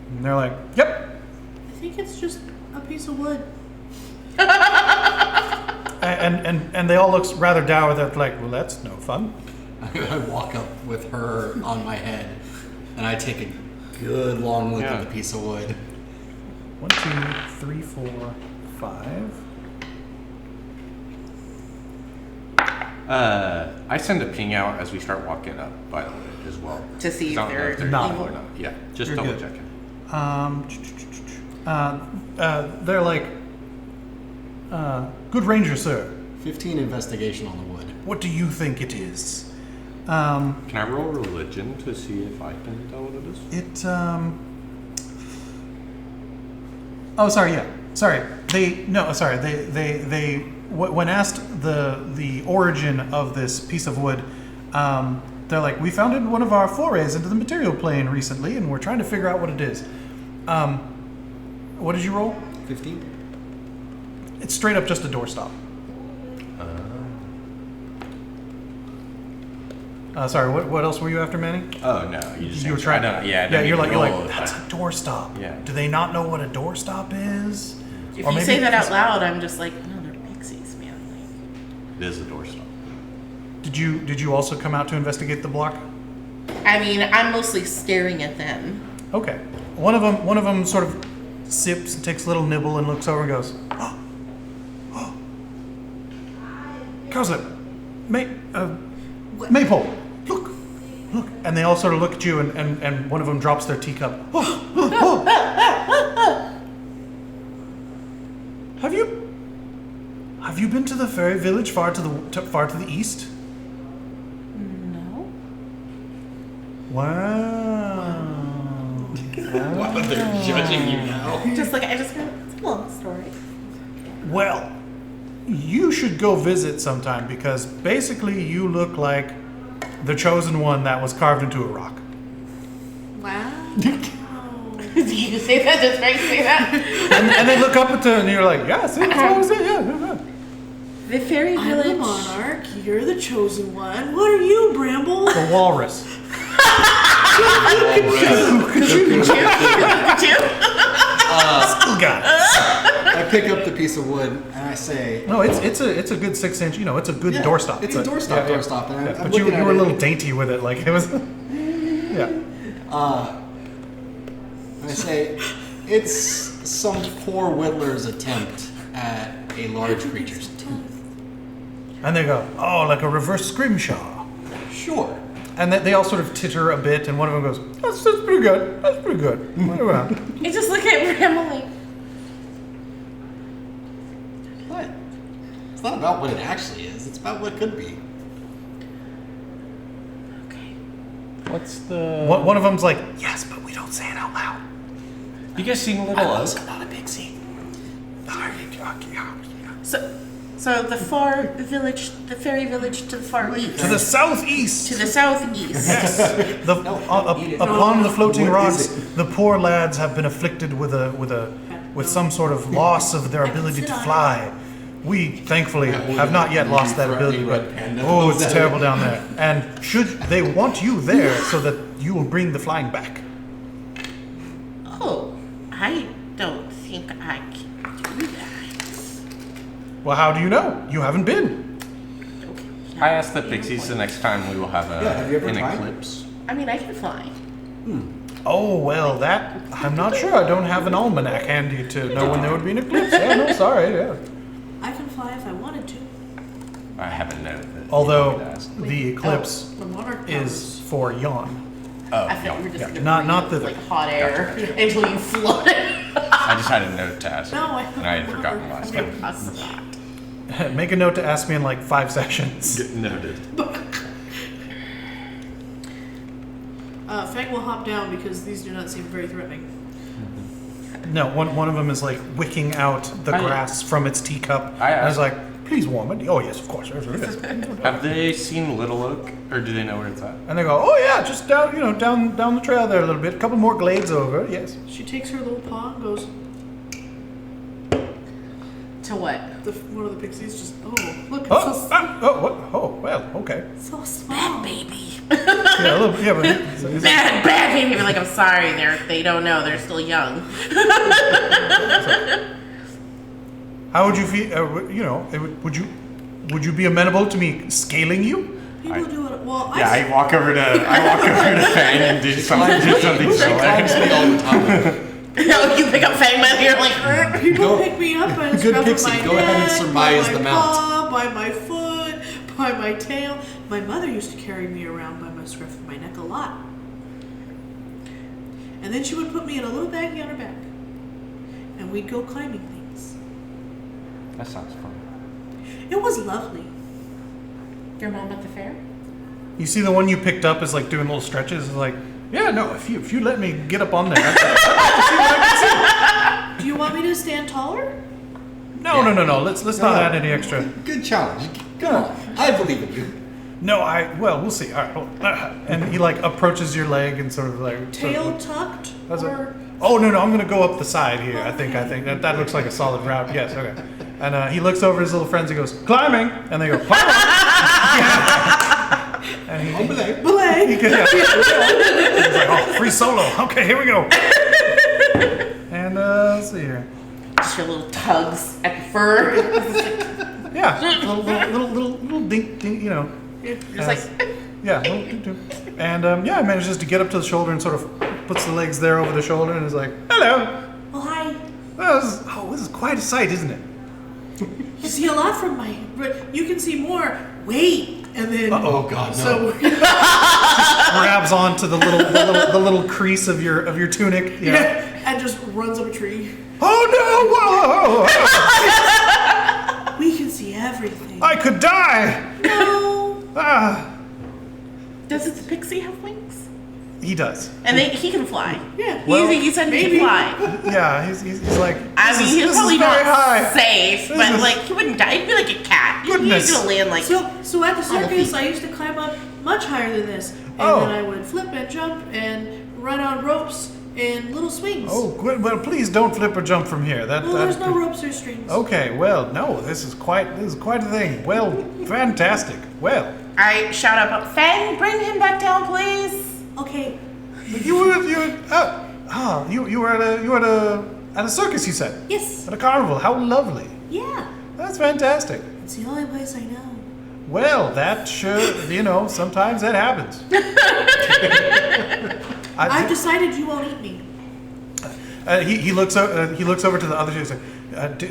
And they're like, yep. I think it's just a piece of wood. And they all look rather dour. They're like, well, that's no fun. I walk up with her on my head, and I take a good long look at the piece of wood. 1, 2, 3, 4, 5. I send a ping out as we start walking up, by the way, as well. To see if Don't know they're not evil or not. Yeah, just You're double good. checking. They're like, good ranger, sir. 15 investigation on the wood. What do you think it is? Can I roll religion to see if I can tell what it is? Oh, sorry. Yeah, sorry. They when asked the origin of this piece of wood, they're like, we found it in one of our forays into the material plane recently, and we're trying to figure out what it is. What did you roll? 15? It's straight up just a doorstop. Sorry, what else were you after, Manny? Oh no, You were trying to. Yeah, you're like, roll that's a doorstop. Yeah. Do they not know what a doorstop is? If Or you maybe say that it's- out loud, I'm just like, no, they're pixies, man. It is a doorstop. Did you also come out to investigate the block? I mean, I'm mostly staring at them. Okay. One of them sort of sips, takes a little nibble, and looks over and goes, "Oh, Cowslip, Maypole, look!" And they all sort of look at you, and one of them drops their teacup. Have you been to the fairy village far to the east? No. Wow. Wow, they're judging you now. Just like, it's a long story. Well, you should go visit sometime because basically you look like the chosen one that was carved into a rock. Wow. Did you say that? Just right, say that. And they look up at you and you're like, yeah, see, that's what I was saying, yeah. The fairy I'm village. the monarch. You're the chosen one. What are you, Bramble? The walrus. Still got it. I pick up the piece of wood and I say, No, it's a good 6-inch. It's a good yeah, doorstop. It's a doorstop, doorstop. And I'm But you looking at were a it. little dainty with it, like it was. Yeah. I say, it's some poor whittler's attempt at a large creature's tooth. And they go, oh, like a reverse scrimshaw. Sure. And they all sort of titter a bit, and one of them goes, that's pretty good. That's pretty good. Well, You just look at Bramble like, What? It's not about what it actually is. It's about what could be. okay. What's the? one of them's like, yes, but we don't say it out loud. You guys seen Little I'm Us? also not a pixie. So the far village, the fairy village to the far east. To the southeast. To the southeast. Yes. Upon the floating rocks, the poor lads have been afflicted with some sort of loss of their ability to fly. We thankfully have not yet lost that ability, but it's terrible down there. And should they want you there so that you will bring the flying back? Oh, I don't think I can do that. Well, how do you know? You haven't been. Okay. I asked the pixies the next time we will have have you ever an tried? eclipse. I mean, I can fly. Oh, well, that... I'm not sure. I don't have an almanac handy to know when there would be an eclipse. Yeah, no, sorry. Yeah. I can fly if I wanted to. I haven't known that. Although you asked. the eclipse The monarch is for yawn. Oh, I thought you were yeah. just Yeah, gonna not breathe, Thither. like hot air Gotcha. until you floated. I just had a note to ask. No, and I had forgotten last time. Make a note to ask me in like 5 sessions. Noted. Feng will hop down because these do not seem very threatening. No, one of them is like wicking out the grass from its teacup. I was like, please warm it. Oh yes, of course. Have they seen Little Oak, or do they know where it's at? And they go, oh yeah, just down, down the trail there a little bit. A couple more glades over. Yes. She takes her little paw and goes. To what? One of the pixies just. Oh, look, it's Well, okay. so small. Bad baby. Yeah, a little, yeah, but Bad baby. Be like, I'm sorry. They don't know. They're still young. how would you feel? Would you be amenable to me scaling you? People do it. Well, Yeah, I walk over to Fang and do something Climbs similar. me all the time. No, you pick up Fang Man, you're like, people Go- pick me up by the Good scruff pixie, of my go ahead and neck, surmise by the my mount. paw, by my foot, by my tail. My mother used to carry me around by my scruff of my neck a lot. And then she would put me in a little baggie on her back. And we'd go climbing things. That sounds fun. It was lovely. your mom at the fair? You see the one you picked up is like doing little stretches. It's like, yeah, no, if you let me get up on there, I'd like to see what I can Do you want me to stand taller? see. No. Let's not add any extra. Good challenge. Come on. I believe in you. No, we'll see. All right, hold on. And he like approaches your leg and sort of like Tail tucked? That's Or Oh no, I'm gonna go up the side here. I think that looks like a solid route. Yes, okay. And he looks over at his little friends and goes, climbing, and they go, climb on. And he belay? he's like, oh, free solo. Okay, here we go. And let's see here. Just your little tugs at the fur. Yeah, little dink, Just like, yeah, little dink, dink. And he manages to get up to the shoulder and sort of puts the legs there over the shoulder and is like, hello. Well, hi. This is quite a sight, isn't it? You see a lot from my. You can see more. Wait, and then. Oh God, no. So Grabs onto the little crease of your tunic. Yeah. and just runs up a tree. Oh no! Whoa! We can see everything. I could die. No. does the pixie have wings? He does. And he can fly. Yeah. He said he can fly. Yeah, he's like. I mean, he's probably very not high. safe, This but is- like he wouldn't die. He'd be like a cat. Goodness. He's gonna land like. So at the the circus, feet. I used to climb up much higher than this, and Oh. then I would flip and jump and run on ropes and little swings. Oh, good. Well, please don't flip or jump from here. Well, there's no ropes or strings. Okay. Well, no. This is quite a thing. Well, fantastic. Well, I shout up, Feng, bring him back down, please. Okay. you were at a circus. You said Yes. at a carnival. How lovely. Yeah. That's fantastic. It's the only place I know. Well, that sure, sometimes that happens. I've decided you won't eat me. He looks over to the other two and says,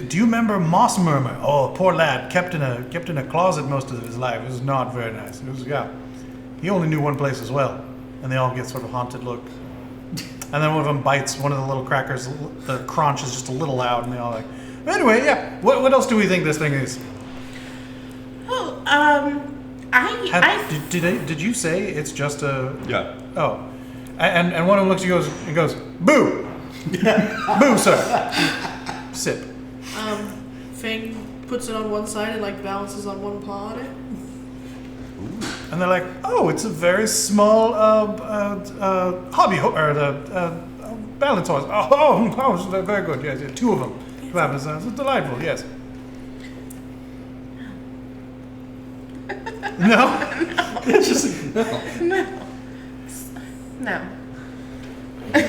do you remember Moss Murmur? Oh, poor lad, kept in a closet most of his life. It was not very nice. He only knew one place as well. And they all get sort of haunted look. And then one of them bites one of the little crackers. The crunch is just a little loud, and they all like. Anyway, yeah. What else do we think this thing is? Oh, Did you say it's just a? Yeah. Oh, and one of them looks at you and goes, boo, boo, sir. Sip. Feng puts it on one side and like balances on one paw on it. And they're like, oh, it's a very small hobby or balance horse. Oh, very good. Yes, 2 of them. It's delightful. Yes. No. It's just no. No. Let's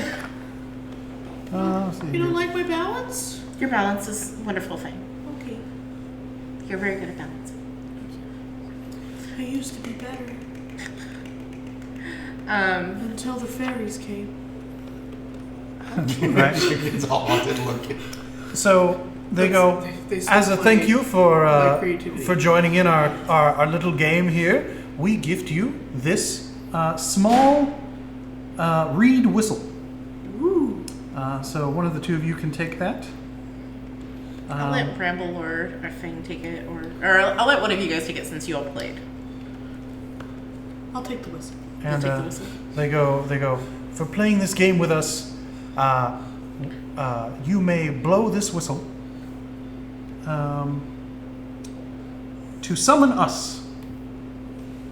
see You here. don't like my balance? Your balance is wonderful thing. Okay. You're very good at balance. I used to be better Um, until the fairies came. Right. it's all haunted looking. So they go, They as a stole thank my- you my creativity. for joining in our little game here, we gift you this small reed whistle. Woo. So one of the 2 of you can take that. I'll let Bramble or Feng take it, or I'll let one of you guys take it since you all played. I'll take the whistle. And take the whistle. they go, for playing this game with us, you may blow this whistle to summon us.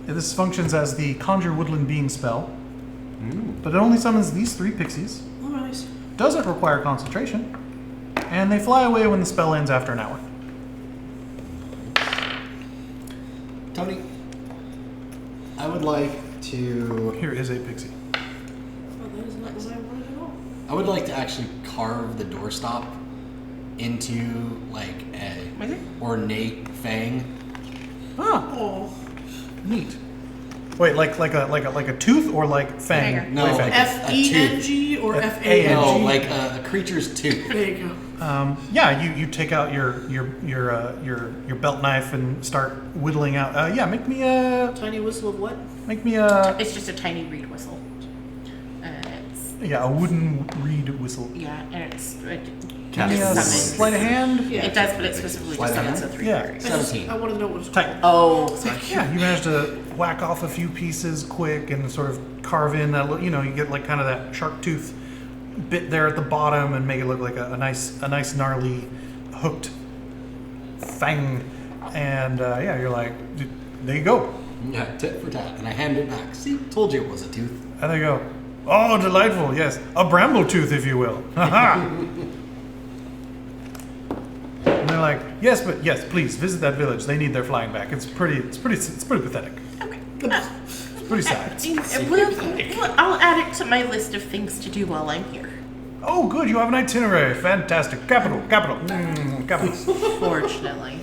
This functions as the Conjure Woodland Being spell, but it only summons these 3 pixies, Oh, nice. doesn't require concentration, and they fly away when the spell ends after an hour. Tony, I would like to. Here is a pixie. Oh, that is not what I wanted at all. I would like to actually carve the doorstop into like a Was it? ornate fang. Ah, Oh. neat. Wait, like a tooth or like fang? There you go. No, Like fang. like- FENG or F-A-N-G. No, FANG? like a creature's tooth. There you go. Yeah, you take out your belt knife and start whittling out. Make me a Tiny whistle of what? It's just a tiny reed whistle. It's a wooden reed whistle. yeah, and it's Give me a summons. sleight of hand. Yeah. It does, but it specifically Sleight just of summons a hand? 3 Yeah. fairies. 17. I want to know what it's Tight. Oh, sorry. Yeah, you manage to whack off a few pieces quick and sort of carve in that. You get like kind of that sharp tooth bit there at the bottom and make it look like a nice gnarly hooked fang. And you're like, there you go. Yeah, tit for tat. And I hand it back. See, told you it was a tooth. And they go, oh, delightful, yes, a bramble tooth, if you will. Ha And they're like, yes, please visit that village. They need their flying back. It's pretty pathetic. Okay. It's pretty sad. I'll add it to my list of things to do while I'm here. Oh, good, you have an itinerary. Fantastic. Capital. Capital. Fortunately.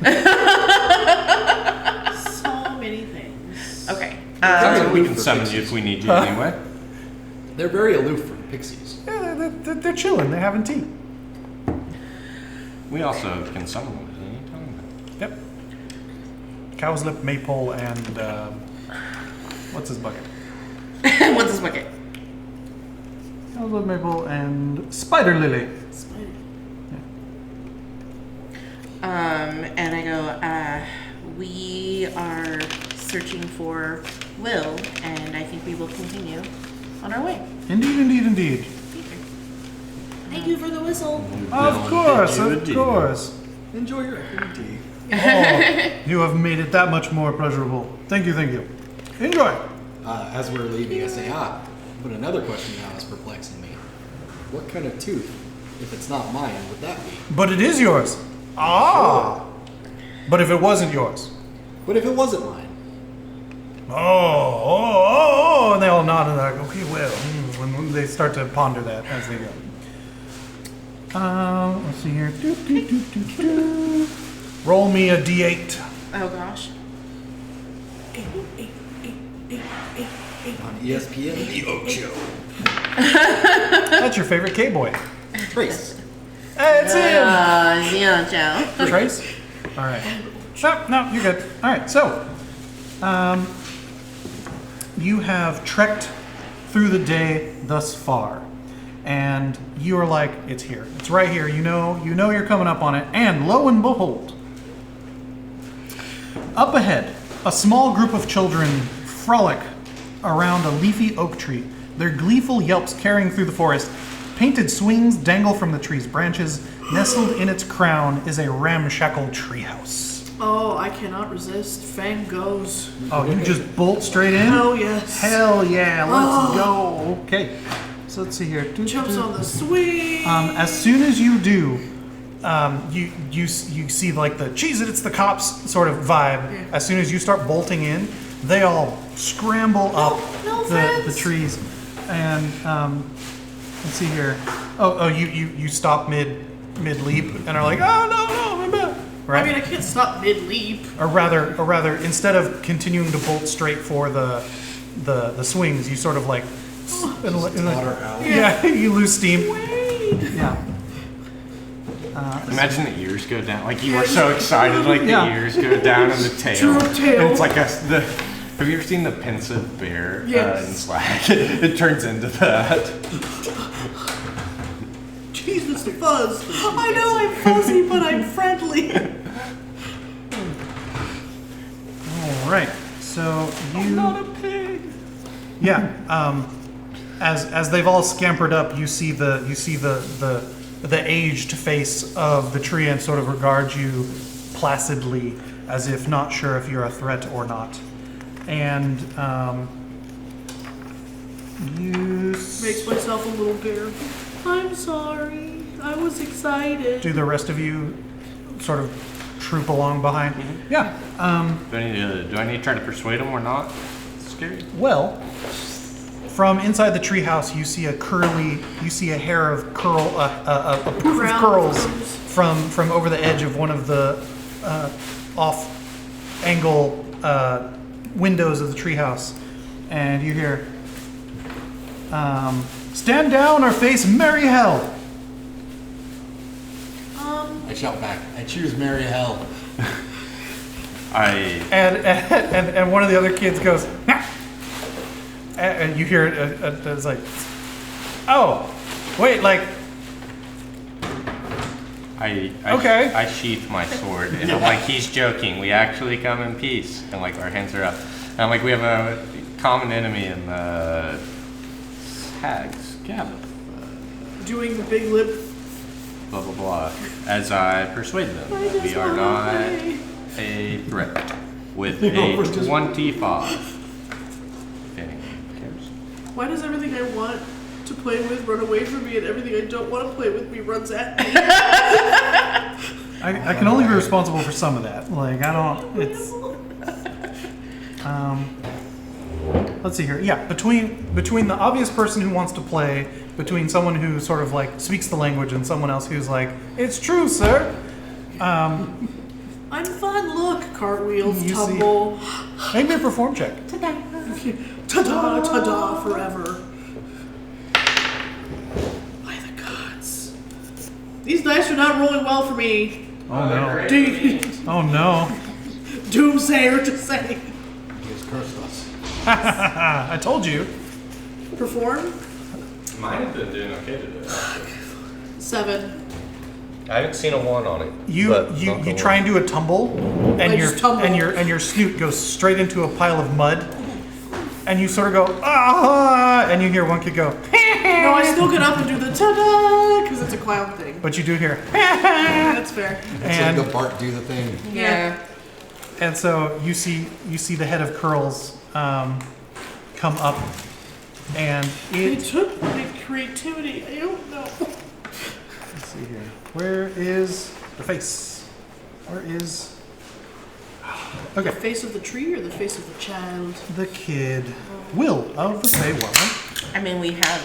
so many things. Okay. We can summon you if we need you anyway. They're very aloof from pixies. Yeah, they're chilling. They're having tea. We also can summon them at any time. Yep. Cow's lip, maypole, and what's his bucket? What's this bucket? Cow's lip, maple, and spider lily. Spider. And I go, we are searching for Will, and I think we will continue on our way. Indeed. Thank you for the whistle. Of course. Enjoy your afternoon tea. Oh, you have made it that much more pleasurable. Thank you. Enjoy. As we're leaving, I say, but another question now is perplexing me. What kind of tooth, if it's not mine, would that be? But it is yours. Ah. But if it wasn't yours. But if it wasn't mine? Oh, and they all nod and they're like, okay, well, when they start to ponder that as they go. Let's see here. Roll me a d8. Oh gosh. On ESPN, The Oak Show. That's your favorite K-boy. Trace. It's him. Joe. Trace? All right. No, you're good. All right, so you have trekked through the day thus far, and you are like, it's here. It's right here. You know you're coming up on it, and lo and behold, up ahead, a small group of children frolic around a leafy oak tree, their gleeful yelps carrying through the forest, Painted swings dangle from the tree's branches. Nestled in its crown is a ramshackle treehouse. Oh, I cannot resist. Feng goes. Oh, you just bolt straight in? Hell yes. Hell yeah, let's go. Okay, so let's see here. Jumps on the swing. As soon as you do, you see like the cheese it, it's the cops sort of vibe. Yeah. As soon as you start bolting in, they all scramble up the trees. And let's see here. Oh, you stop mid leap and are like, oh no, my bad. Right? I mean, I can't stop mid leap. Or rather, instead of continuing to bolt straight for the swings, you sort of like, yeah, you lose steam. Wait. Yeah. Imagine the ears go down. Like you were so excited, like the Yeah. ears go down and the tail. Tail. And it's like have you ever seen the pensive bear Yes. in Slack? It turns into that. Jesus, fuzz. I know I'm fuzzy, but I'm friendly. All right. So you. I'm not a pig. Yeah. As they've all scampered up, you see the aged face of the tree and sort of regards you placidly, as if not sure if you're a threat or not. And you Makes myself a little bitter. I'm sorry. I was excited. do the rest of you sort of troop along behind. Yeah. Do I need to try to persuade him or not? It's scary. Well, from inside the treehouse, you see a hair of curl, a poof of Brown curls curls. from over the edge of one of the off-angle windows of the treehouse, and you hear, "Stand down or face merry hell." I shout back. I choose Mary Hell. And one of the other kids goes, "Nah." And you hear it's like, "Oh, wait, like." Okay. I sheath my sword and I'm like, he's joking. We actually come in peace. And like our hands are up. And I'm like, we have a common enemy in the Hag's cabin. Doing the big lip. Blah blah blah. As I persuade them I that we just are wanna not play. a threat with a 25. If anyone cares. Why does everything I want to play with run away from me, and everything I don't want to play with me runs at me? I can only be responsible for some of that. Like I don't. It's. Let's see here. Yeah, between the obvious person who wants to play, between someone who sort of like speaks the language, and someone else who's like, "It's true, sir." I'm fun. Look, cartwheels, You see- tumble. Make me a perform check. Ta-da, ta-da, forever. By the gods. These dice are not rolling well for me. Oh no. Dude, Oh no. doomsayer to say. Just cursed us. I told you. Perform. Mine have been doing okay today. 7. I haven't seen a 1 on it. You try and do a tumble, and I your just tumble. and your snoot goes straight into a pile of mud, and you sort of go ah, and you hear one kid go, No, I still get up and do the ta-da, because it's a clown thing. but you do hear, That's fair. It's and like the Bart do the thing. Yeah. and so you see the head of curls come up, and They it. took my creativity. I don't know. Let's see here. Where is the face? Where is? Okay, The face of the tree or the face of the child? the kid. Will of the Feywild. I mean, we have.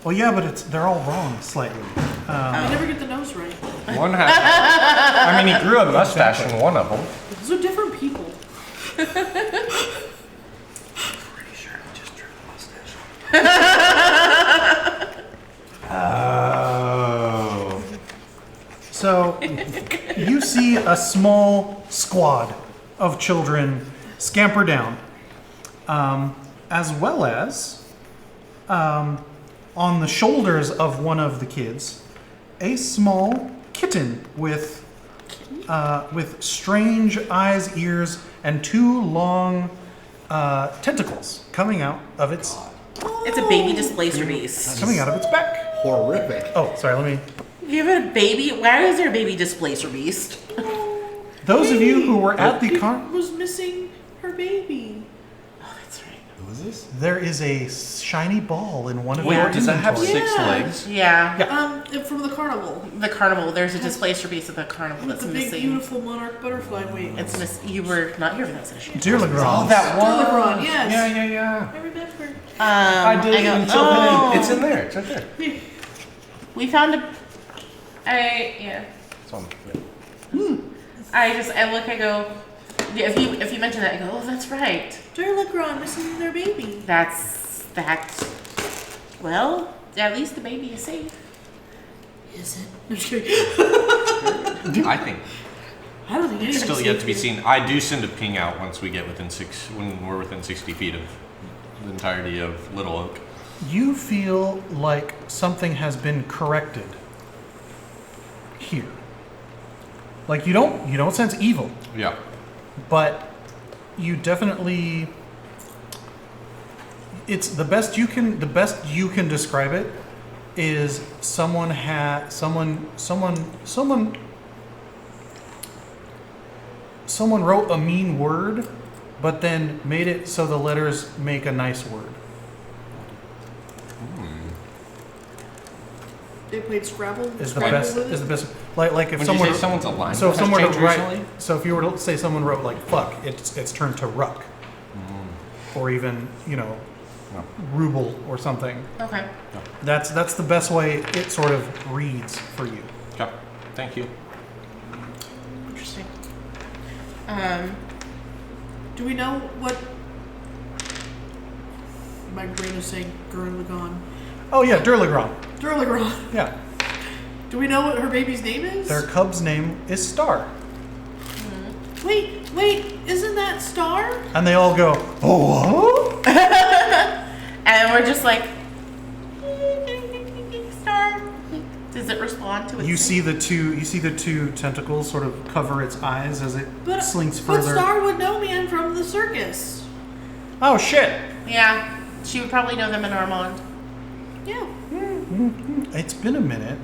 Well, yeah, but they're all wrong slightly. I never get the nose right. One has. I mean, he grew a mustache in one of them. Those are different people. Pretty sure I just drew the mustache. Oh. So you see a small squad of children scamper down, as well as on the shoulders of one of the kids, a small kitten with strange eyes, ears, and 2 long tentacles coming out of its It's a baby displacer beast. back. horrific. Oh, sorry. Let me. You have a baby? Why is there a baby displacer beast? Those of you who were at the was missing her baby. Oh, that's right. Who is this? there is a shiny ball in one of Wait, your does that have inventory. 6 Yeah. legs? Yeah. From the carnival. The carnival. There's a displacer beast at the carnival With that's the big, missing. beautiful monarch butterfly wings. It's you were not here for that session. Dear Legrand. Oh, that one. Legrand, yes. Yeah. I remember. I did go, until oh. then. It's in there. It's right there. We found a. Yeah. It's on. I look. I go. Yeah, if you mention that, I go. Oh, that's right. Dear Legrand missing their baby. That's that. Well, at least the baby is safe. Is it? I'm just kidding. I think I don't think it's anything's still yet to safe be here. seen. I do send a ping out once we get when we're within 60 feet of the entirety of Little Oak. You feel like something has been corrected here. Like you don't sense evil, Yeah. but you definitely it's the best you can describe it is someone wrote a mean word but then made it so the letters make a nice word. They played Scrabble. Is the Scrabble best with it? is the best like if When someone you say someone's alignment so if has someone were to changed write recently? so if you were to say someone wrote like fuck it's turned to ruck or even ruble or something. Okay. That's the best way it sort of reads for you. Okay. Thank you. Interesting. Do we know what? My brain is saying Gurren Lagann. Oh yeah, Durlegrand. Dear Legrand. Yeah. Do we know what her baby's name is? Their cub's name is Star. Wait, isn't that Star? And they all go, "Oh, what?" And we're just like, Star. Does it respond to it? You see the two tentacles sort of cover its eyes as it slinks But further. Star would know me. I'm from the circus. Oh shit. Yeah, she would probably know them in Armand. Yeah. It's been a minute.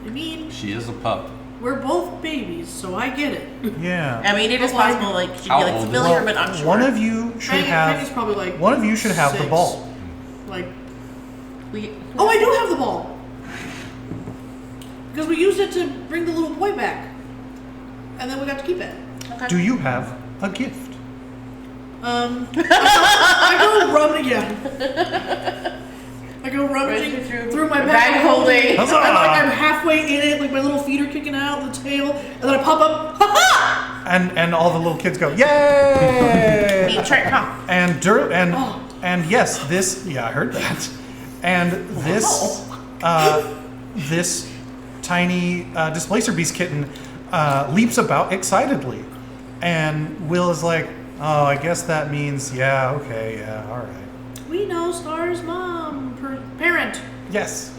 I mean, She is a pup. we're both babies, so I get it. Yeah. I mean, it is Well, I- possible, like, she'd be How like old is familiar, she? but unsure. One of you should Penny's have probably like the 6. ball. Like, We, oh, I do have the ball. Because we used it to bring the little boy back, and then we got to keep it. okay. Do you have a gift? I go rummaging through my bag holding. Huzzah! I'm halfway in it, like my little feet are kicking out, the tail, and then I pop up. Ha ha! And all the little kids go, "Yay!" Me, try, come. And yes, this I heard that. And this this tiny displacer beast kitten leaps about excitedly, and Will is like, "Oh, I guess that means all right, We know Star's mom, parent. yes."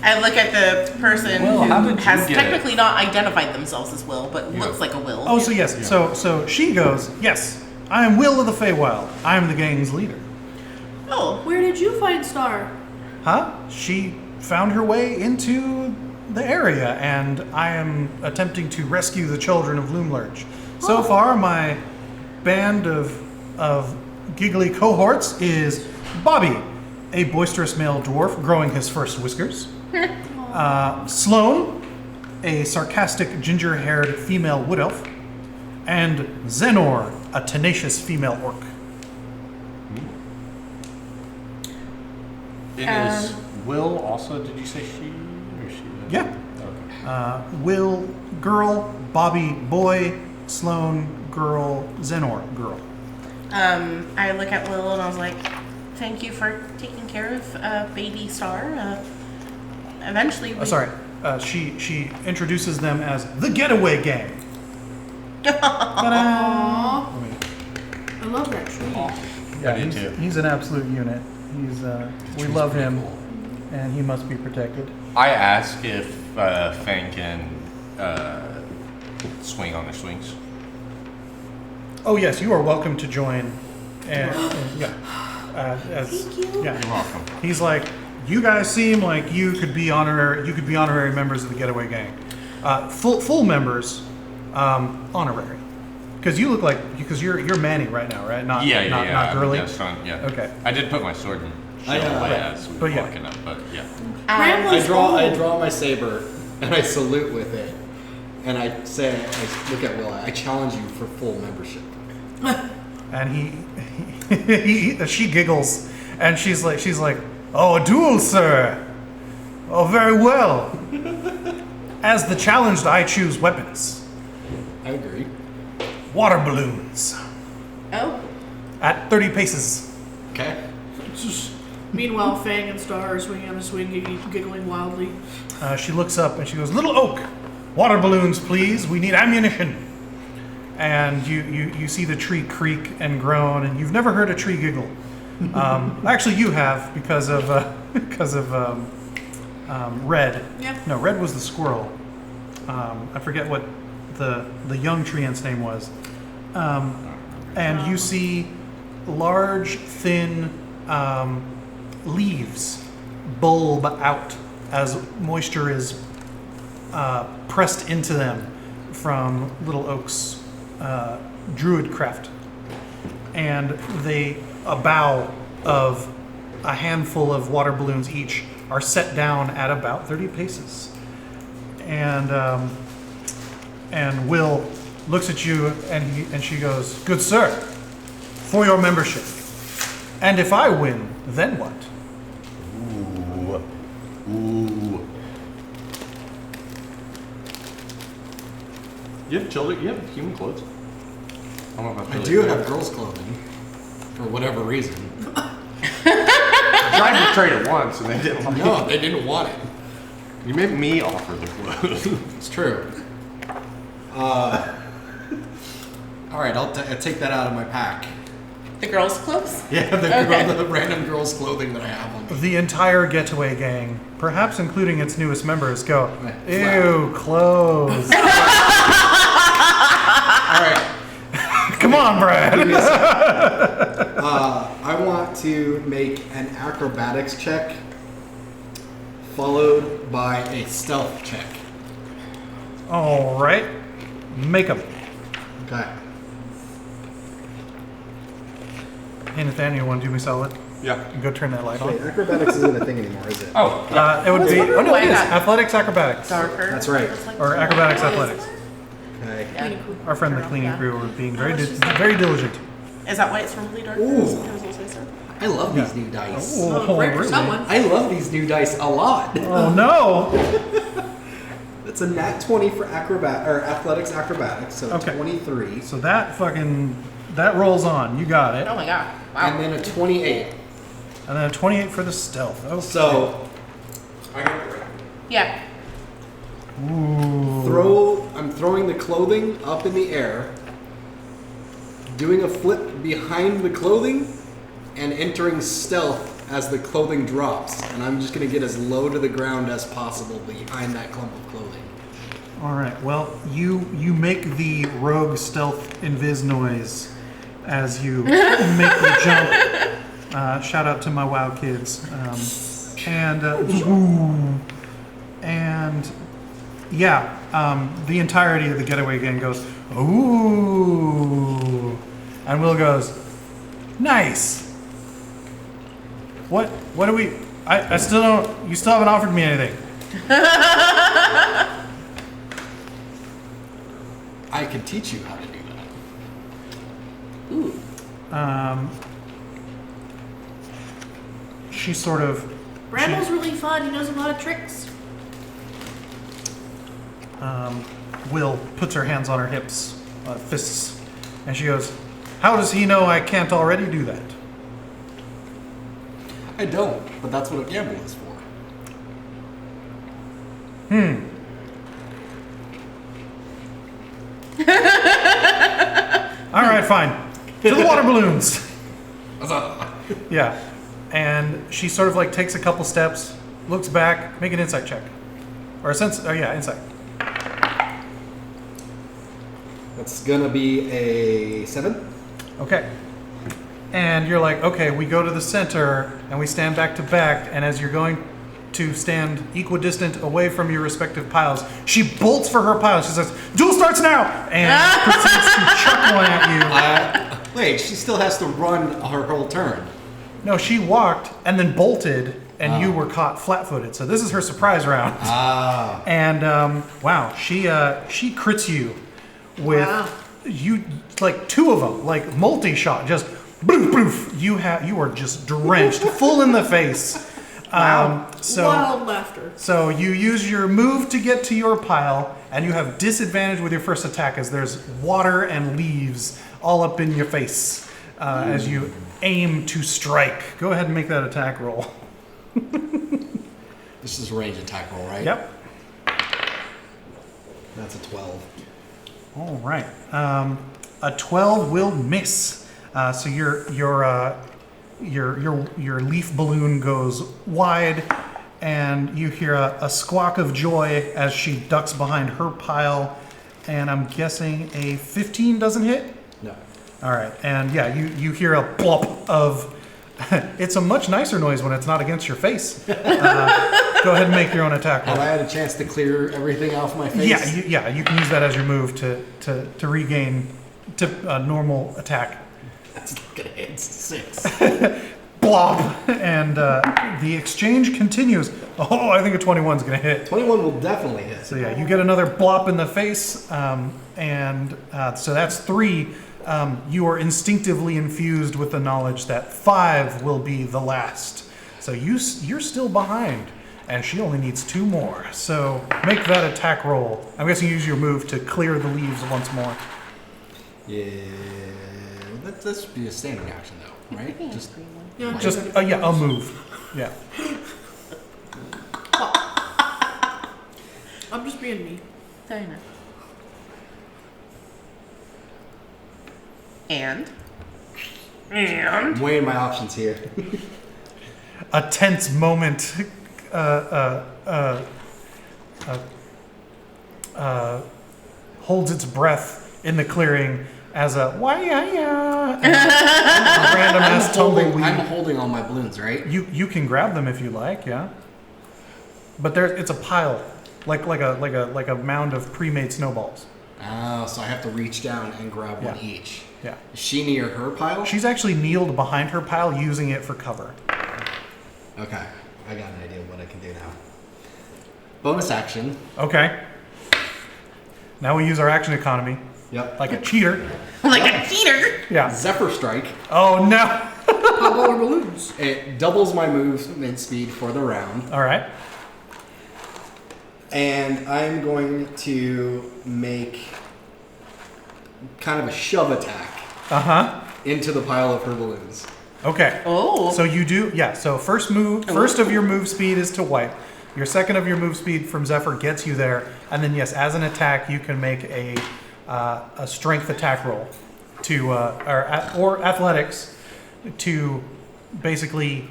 I look at the person Will, how who did you has get technically not identified themselves as Will, but looks like a Will. Oh, so yes, so she goes, "Yes, I am Will of the Feywild. I am the gang's leader." Oh, Where did you find Star? Huh? She found her way into the area, and I am attempting to rescue the children of Loomlurch. So far, my band of giggly cohorts is Bobby, a boisterous male dwarf growing his first whiskers. Sloane, a sarcastic ginger-haired female wood elf. And Zenor, a tenacious female orc. It is Will also, did you say she or she? Yeah. Okay. Will, girl. Bobby, boy. Sloane, girl. Zenor, girl. I look at Will and I was like, thank you for taking care of baby Star. Eventually we... She introduces them as the Getaway Gang. Ta-da! Let me- I love that tree. I did too. He's an absolute unit. We love him, and he must be protected. I ask if Feng can swing on their swings. Oh yes, you are welcome to join. And yeah, Thank you. Yeah, You're welcome. he's like, You guys seem like you could be honorary members of the Getaway Gang. Full members, honorary. Because you look like you're Manny right now, right? Not girly. Yeah, son, yeah. Okay. I did put my sword in shield away as we were walking up, but yeah. I draw my saber and I salute with it, and I look at Will. I challenge you for full membership. And she giggles, and she's like, "Oh, a duel, sir. Oh, very well. As the challenged, I choose weapons. I agree. Water balloons Oh. at 30 paces." Okay. Meanwhile, Feng and Star are swinging on a swing, giggling wildly. She looks up and she goes, "Little Oak, water balloons, please. We need ammunition." And you see the tree creak and groan, and you've never heard a tree giggle. Actually, you have because of Red. Yeah. No, Red was the squirrel. I forget what the young tree ant's name was. And you see large, thin leaves bulb out as moisture is pressed into them from Little Oak's druidcraft. And a bough of a handful of water balloons each are set down at about 30 paces. And Will looks at you and she goes, "Good sir, for your membership. And if I win, then what?" Ooh. You have children? You have human clothes? I don't know if I do have girls' clothing for whatever reason. I tried to trade it once and they didn't like No, it. they didn't want it. You made me offer the clothes. It's true. All right, I'll take that out of my pack. The girls' clothes? Yeah, Okay. the random girls' clothing that I have on me. The entire Getaway Gang, perhaps including its newest members, go, "Ew, clothes." All right. Come on, Brad. Give me a second. I want to make an acrobatics check followed by a stealth check. All right. Make them. Okay. Hey, Nathaniel, want to do me a solid? Yeah. Go turn that light Wait, on. acrobatics isn't a thing anymore, is it? Oh, It would be. wondering Oh, no, why it is. that- Athletics, acrobatics. Darker. That's right. Or acrobatics, athletics. Okay. Yeah. Our friend the cleaning Yeah. crew were being Oh, it's just like- very diligent. Is that why it's really dark? Ooh. Sometimes it'll say so. I love these new dice. Oh, Great for really? someone. I love these new dice a lot. Oh, no. It's a nat 20 for athletics acrobatics, so Okay. 23. So that rolls on. You got it. Oh my god. Wow. And then a 28. And then a 28 for the stealth. Oh, So Yeah. Ooh. I'm throwing the clothing up in the air, doing a flip behind the clothing, and entering stealth as the clothing drops. And I'm just gonna get as low to the ground as possible behind that clump of clothing. All right. Well, you make the rogue stealth invis noise as you make the jump. Shout out to my WoW kids. The entirety of the Getaway Gang goes, "Ooh," and Will goes, "Nice." What do we? I still don't. You still haven't offered me anything. I can teach you how to do that. Ooh. She sort of. Bramble's really fun. He knows a lot of tricks. Will puts her hands on her hips, fists, and she goes, "How does he know I can't already do that?" I don't, but that's what a gamble is for. All right, fine. To the water balloons. Huzzah. Yeah. And she sort of like takes a couple steps, looks back, make an insight check. Or a sense, insight. That's gonna be a 7. Okay. And you're like, okay, we go to the center and we stand back to back. And as you're going to stand equidistant away from your respective piles, she bolts for her pile. She says, "Duel starts now!" And proceeds to chuck one at you. Wait, she still has to run her whole turn. No, she walked and then bolted, and you were caught flat-footed. So this is her surprise round. Ah. And wow, she crits you with you like two of them, like multi-shot, just boof boof. You are just drenched, full in the face. So Wild laughter. So you use your move to get to your pile, and you have disadvantage with your first attack as there's water and leaves all up in your face as you aim to strike. Go ahead and make that attack roll. This is a range attack roll, right? Yep. That's a 12. All right. A 12 will miss. So your leaf balloon goes wide, and you hear a squawk of joy as she ducks behind her pile. And I'm guessing a 15 doesn't hit? No. All right. And yeah, you hear a plop of... It's a much nicer noise when it's not against your face. Go ahead and make your own attack roll. Have I had a chance to clear everything off my face? Yeah, you can use that as your move to regain a normal attack. That's not gonna hit. It's 6. Blob! And the exchange continues. Oh, I think a 21 is going to hit. 21 will definitely hit. So yeah, you get another blop in the face, and so that's 3. You are instinctively infused with the knowledge that 5 will be the last. So you're still behind, and she only needs 2 more. So make that attack roll. I'm guessing you use your move to clear the leaves once more. Yeah. That should be a standing action, though, right? Just Yeah, Just a move. Yeah. I'm just being me. Fair enough. And? I'm weighing my options here. A tense moment holds its breath in the clearing as a why-ya-ya, and a random ass tumbleweed. I'm holding all my balloons, right? You can grab them if you like, yeah. But it's a pile, like a mound of pre-made snowballs. Oh, so I have to reach down and grab one Yeah. each. Yeah. Is she near her pile? She's actually kneeled behind her pile, using it for cover. Okay, I got an idea of what I can do now. Bonus action. Okay. Now we use our action economy Yep. like a cheater. Like a cheater! Yeah. Zephyr Strike. Oh no. Pop all our balloons. It doubles my movement speed for the round. All right. And I'm going to make kind of a shove attack into the pile of her balloons. Okay. Oh. So you do, yeah. So first of your move speed is to wipe. Your second of your move speed from Zephyr gets you there, and then yes, as an attack, you can make a strength attack roll or athletics to basically.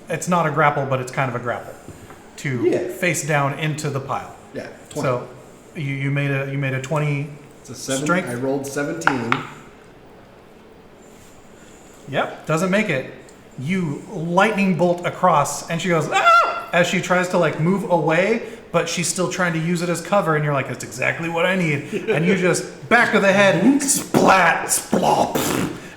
It's not a grapple, but it's kind of a grapple to face down into the pile. Yeah. 20. So you made a 20. It's a 7. Strength. I rolled 17. Yep, doesn't make it. You lightning bolt across, and she goes, ah! As she tries to like move away, but she's still trying to use it as cover, and you're like, that's exactly what I need. And you just, back of the head, splat, splop,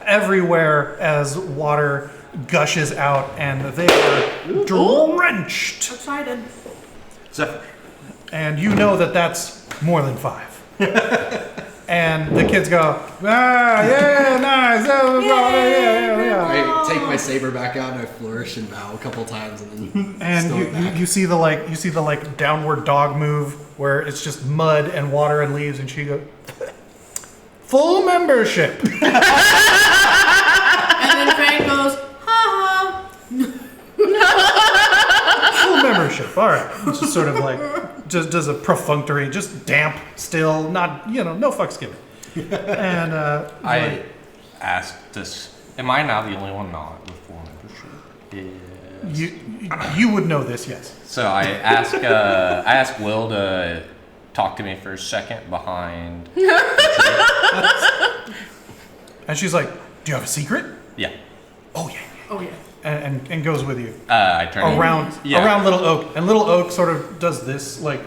everywhere as water gushes out, and they are drenched. Excited. Zephyr. And you know that that's more than 5. And the kids go, yeah, nice, yeah. I take my saber back out and I flourish and bow a couple times and then And stow it back. you see the downward dog move where it's just mud and water and leaves, and she goes, full membership. And then Feng goes, ha ha. Full membership. All right. It's just sort of like just does a perfunctory, just damp, still, not no fucks given. And I asked this. Am I now the only one not with full membership? Yes. you would know this, yes. So I asked Will to talk to me for a second behind. And she's like, do you have a secret? Yeah. Oh yeah. Oh yeah. And goes with you I turn around Little Oak, and Little Oak sort of does this like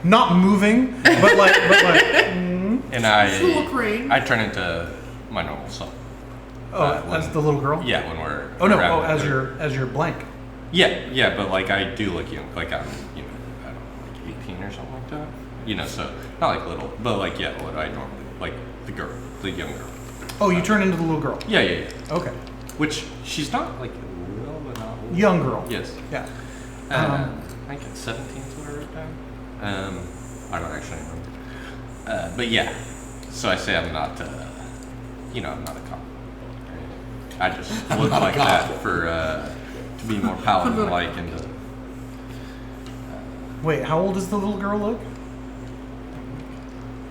not moving, but like and I turn into my normal self. As the little girl. Yeah, when we're. As your blank. Yeah, but like I do look young, like I'm, I don't know, like 18 or something like that. So not like little, but like what I normally like the young girl. Oh, you turn into the little girl. Yeah. Okay. Which she's not like little, but not old. Young girl. Yes. Yeah. I think it's 17 is what I wrote down. I don't actually remember. But yeah, so I say I'm not, I'm not a cop. I just look like that to be more paladin-like and to. Wait, how old does the little girl look?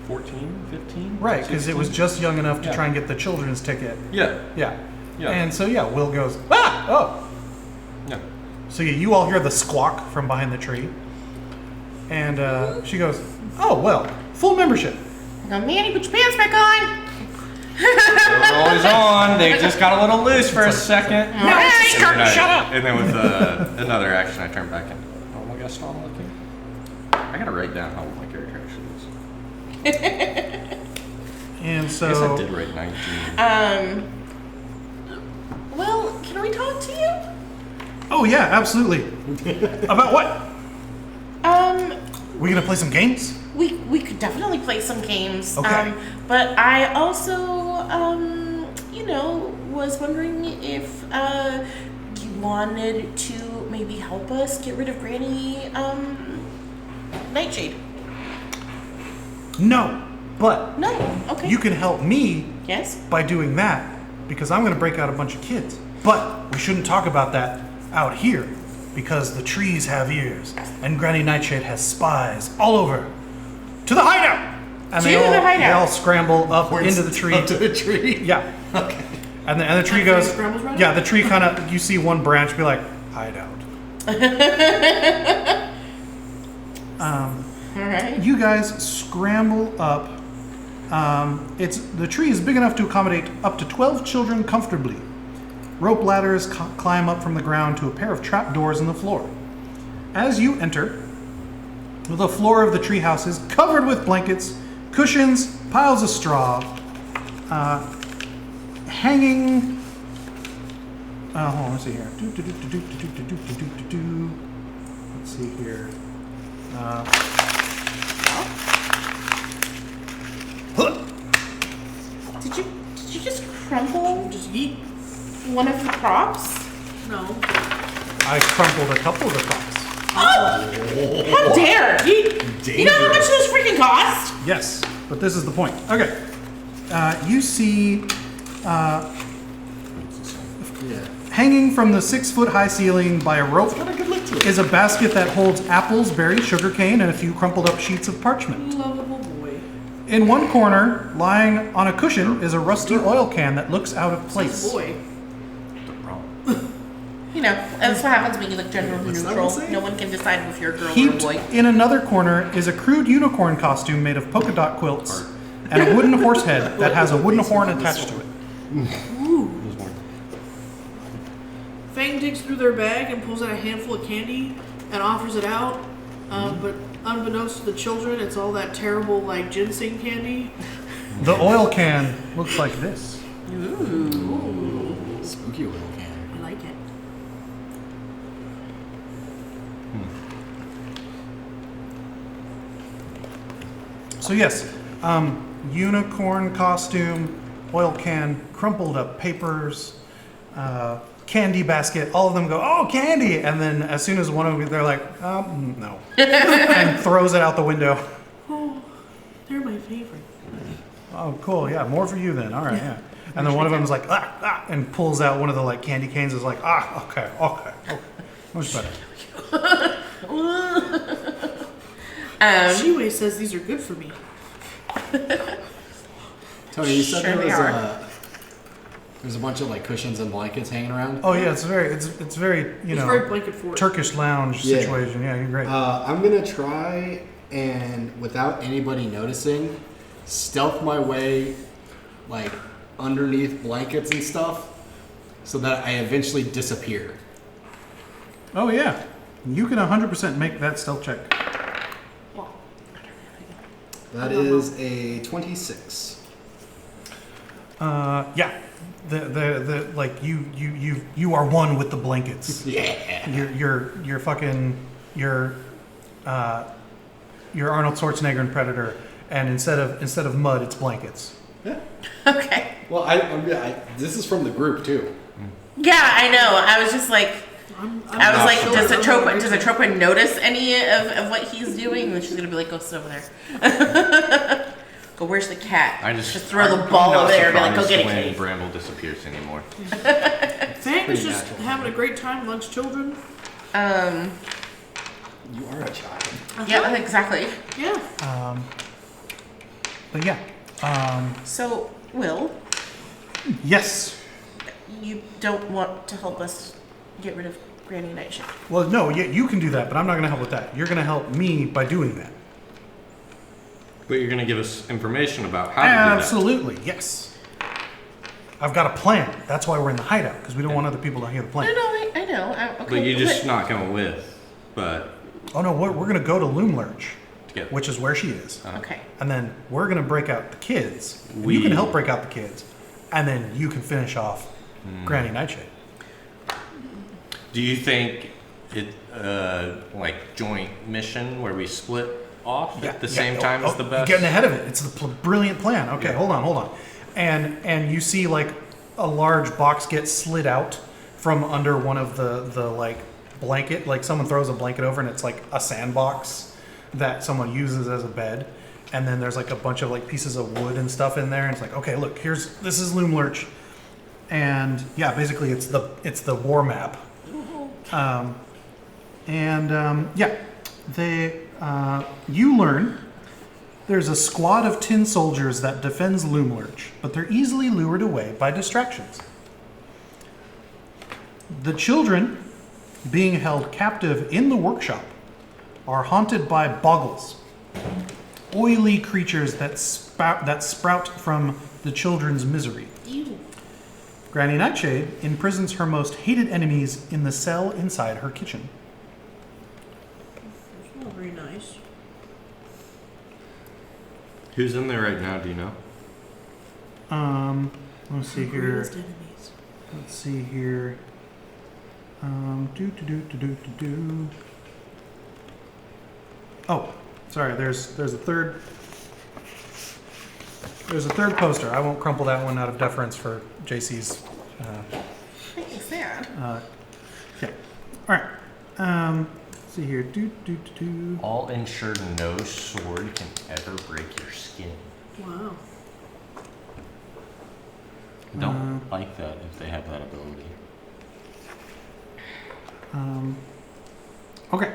14, 15? Right, because it was just young enough to try and get the children's ticket. Yeah. And so Will goes, ah! Oh! Yeah. So you all hear the squawk from behind the tree. And she goes, oh, well, full membership. Now, Manny, put your pants back on. They're always on. They just got a little loose for a second. All right, shut up. And then with another action, I turn back and, oh my gosh, I'm looking. I gotta write down how old my character actually is. And so. I guess I did write 19. Well, can we talk to you? Oh, yeah, absolutely. About what? We gonna play some games? We could definitely play some games. Okay. But I also, was wondering if you wanted to maybe help us get rid of Granny Nightshade. No, but No. Okay. you can help me Yes. by doing that, because I'm gonna break out a bunch of kids. But we shouldn't talk about that out here, because the trees have ears, and Granny Nightshade has spies all over. To the hideout! And To the hideout. They all scramble up into the tree. Up to the tree. Yeah. Okay. And the tree goes. Scrambles right Yeah, up? the tree kind of. You see one branch be like hideout. All right. You guys scramble up. The tree is big enough to accommodate up to 12 children comfortably. Rope ladders climb up from the ground to a pair of trapdoors in the floor. As you enter, the floor of the treehouse is covered with blankets, cushions, piles of straw, hanging. Hold on, let's see here. Let's see here. Did you just crumple Just eat. one of the props? No. I crumpled a couple of the props. How dare! You know how much those freaking cost? Yes, but this is the point. Okay. You see hanging from the 6-foot-high ceiling by a rope is a basket that holds apples, berries, sugarcane, and a few crumpled up sheets of parchment. Lovable boy. In one corner, lying on a cushion, is a rusty oil can that looks out of place. Boy. That's what happens when you look gender What's that neutral. one say? No one can decide if you're a girl or a Heaped boy. in another corner is a crude unicorn costume made of polka dot quilts and a wooden horse head that has a wooden horn attached to it. Feng digs through their bag and pulls out a handful of candy and offers it out. But unbeknownst to the children, it's all that terrible, like, ginseng candy. The oil can looks like this. Spooky oil can. I like it. So yes, unicorn costume, oil can, crumpled up papers, candy basket. All of them go, oh, candy! And then as soon as one of them, they're like, no, and throws it out the window. Oh, they're my favorite. Oh, cool. Yeah, more for you then. All right, yeah. And then one of them is like, and pulls out one of the like candy canes. Is like, okay. Much better. Shiwei says these are good for me. Tony, you said Sure they are. there's a bunch of like cushions and blankets hanging around. Oh yeah, it's very It's very blanket fort. Turkish lounge Yeah. situation. Yeah, you're great. I'm gonna try and without anybody noticing, stealth my way like underneath blankets and stuff so that I eventually disappear. Oh yeah, you can 100% make that stealth check. That is a 26. Yeah, the like you are one with the blankets. Yeah. You're fucking you're Arnold Schwarzenegger in Predator, and instead of mud, it's blankets. Yeah. Okay. Well, I this is from the group too. Yeah, I know. I was just like, I was like, sure. does Atropa notice any of what he's doing? And she's gonna be like, go sit over there. Go, where's the cat? Just throw the ball I'm not over there and be like, go surprised get it, when kitty. Bramble disappears anymore. Feng is just natural. having a great time amongst children. You are a child. Yeah, exactly. Yeah. But yeah, So, Will, yes. you don't want to help us get rid of Granny Nightshade? Well, no, you can do that, but I'm not going to help with that. You're going to help me by doing that. But you're going to give us information about how to do Absolutely, yes. I've got a plan. That's why we're in the hideout, because we don't want other people to hear the No, plan. I know. that. Okay, But you're just not going with, but Oh no, we're going to go to Loomlurch, together. which is where she is. Okay. And then we're going to break out the kids. And We- You can help break out the kids. And then you can finish off Granny Nightshade. Do you think it, like, joint mission where we split off at the same time is the best? You're getting ahead of it. It's the brilliant plan. Okay, Yeah. hold on. And you see like a large box get slid out from under one of the like blanket. Like someone throws a blanket over and it's like a sandbox that someone uses as a bed. And then there's like a bunch of like pieces of wood and stuff in there. And it's like, okay, look, this is Loomlurch. And yeah, basically it's the war map. You learn there's a squad of tin soldiers that defends Loomlurch, but they're easily lured away by distractions. The children, being held captive in the workshop, are haunted by boggles, oily creatures that sprout from the children's misery. Ew. Granny Nightshade imprisons her most hated enemies in the cell inside her kitchen. That's not very nice. Who's in there right now, do you know? Let's see here. Greatest enemies. Let's see here. Oh, sorry. There's a third. There's a third poster. I won't crumple that one out of deference for JC's. Thanks, sad. Yeah. All right. Let's see here. All ensured no sword can ever break your skin. Wow. Don't like that if they have that ability. Okay.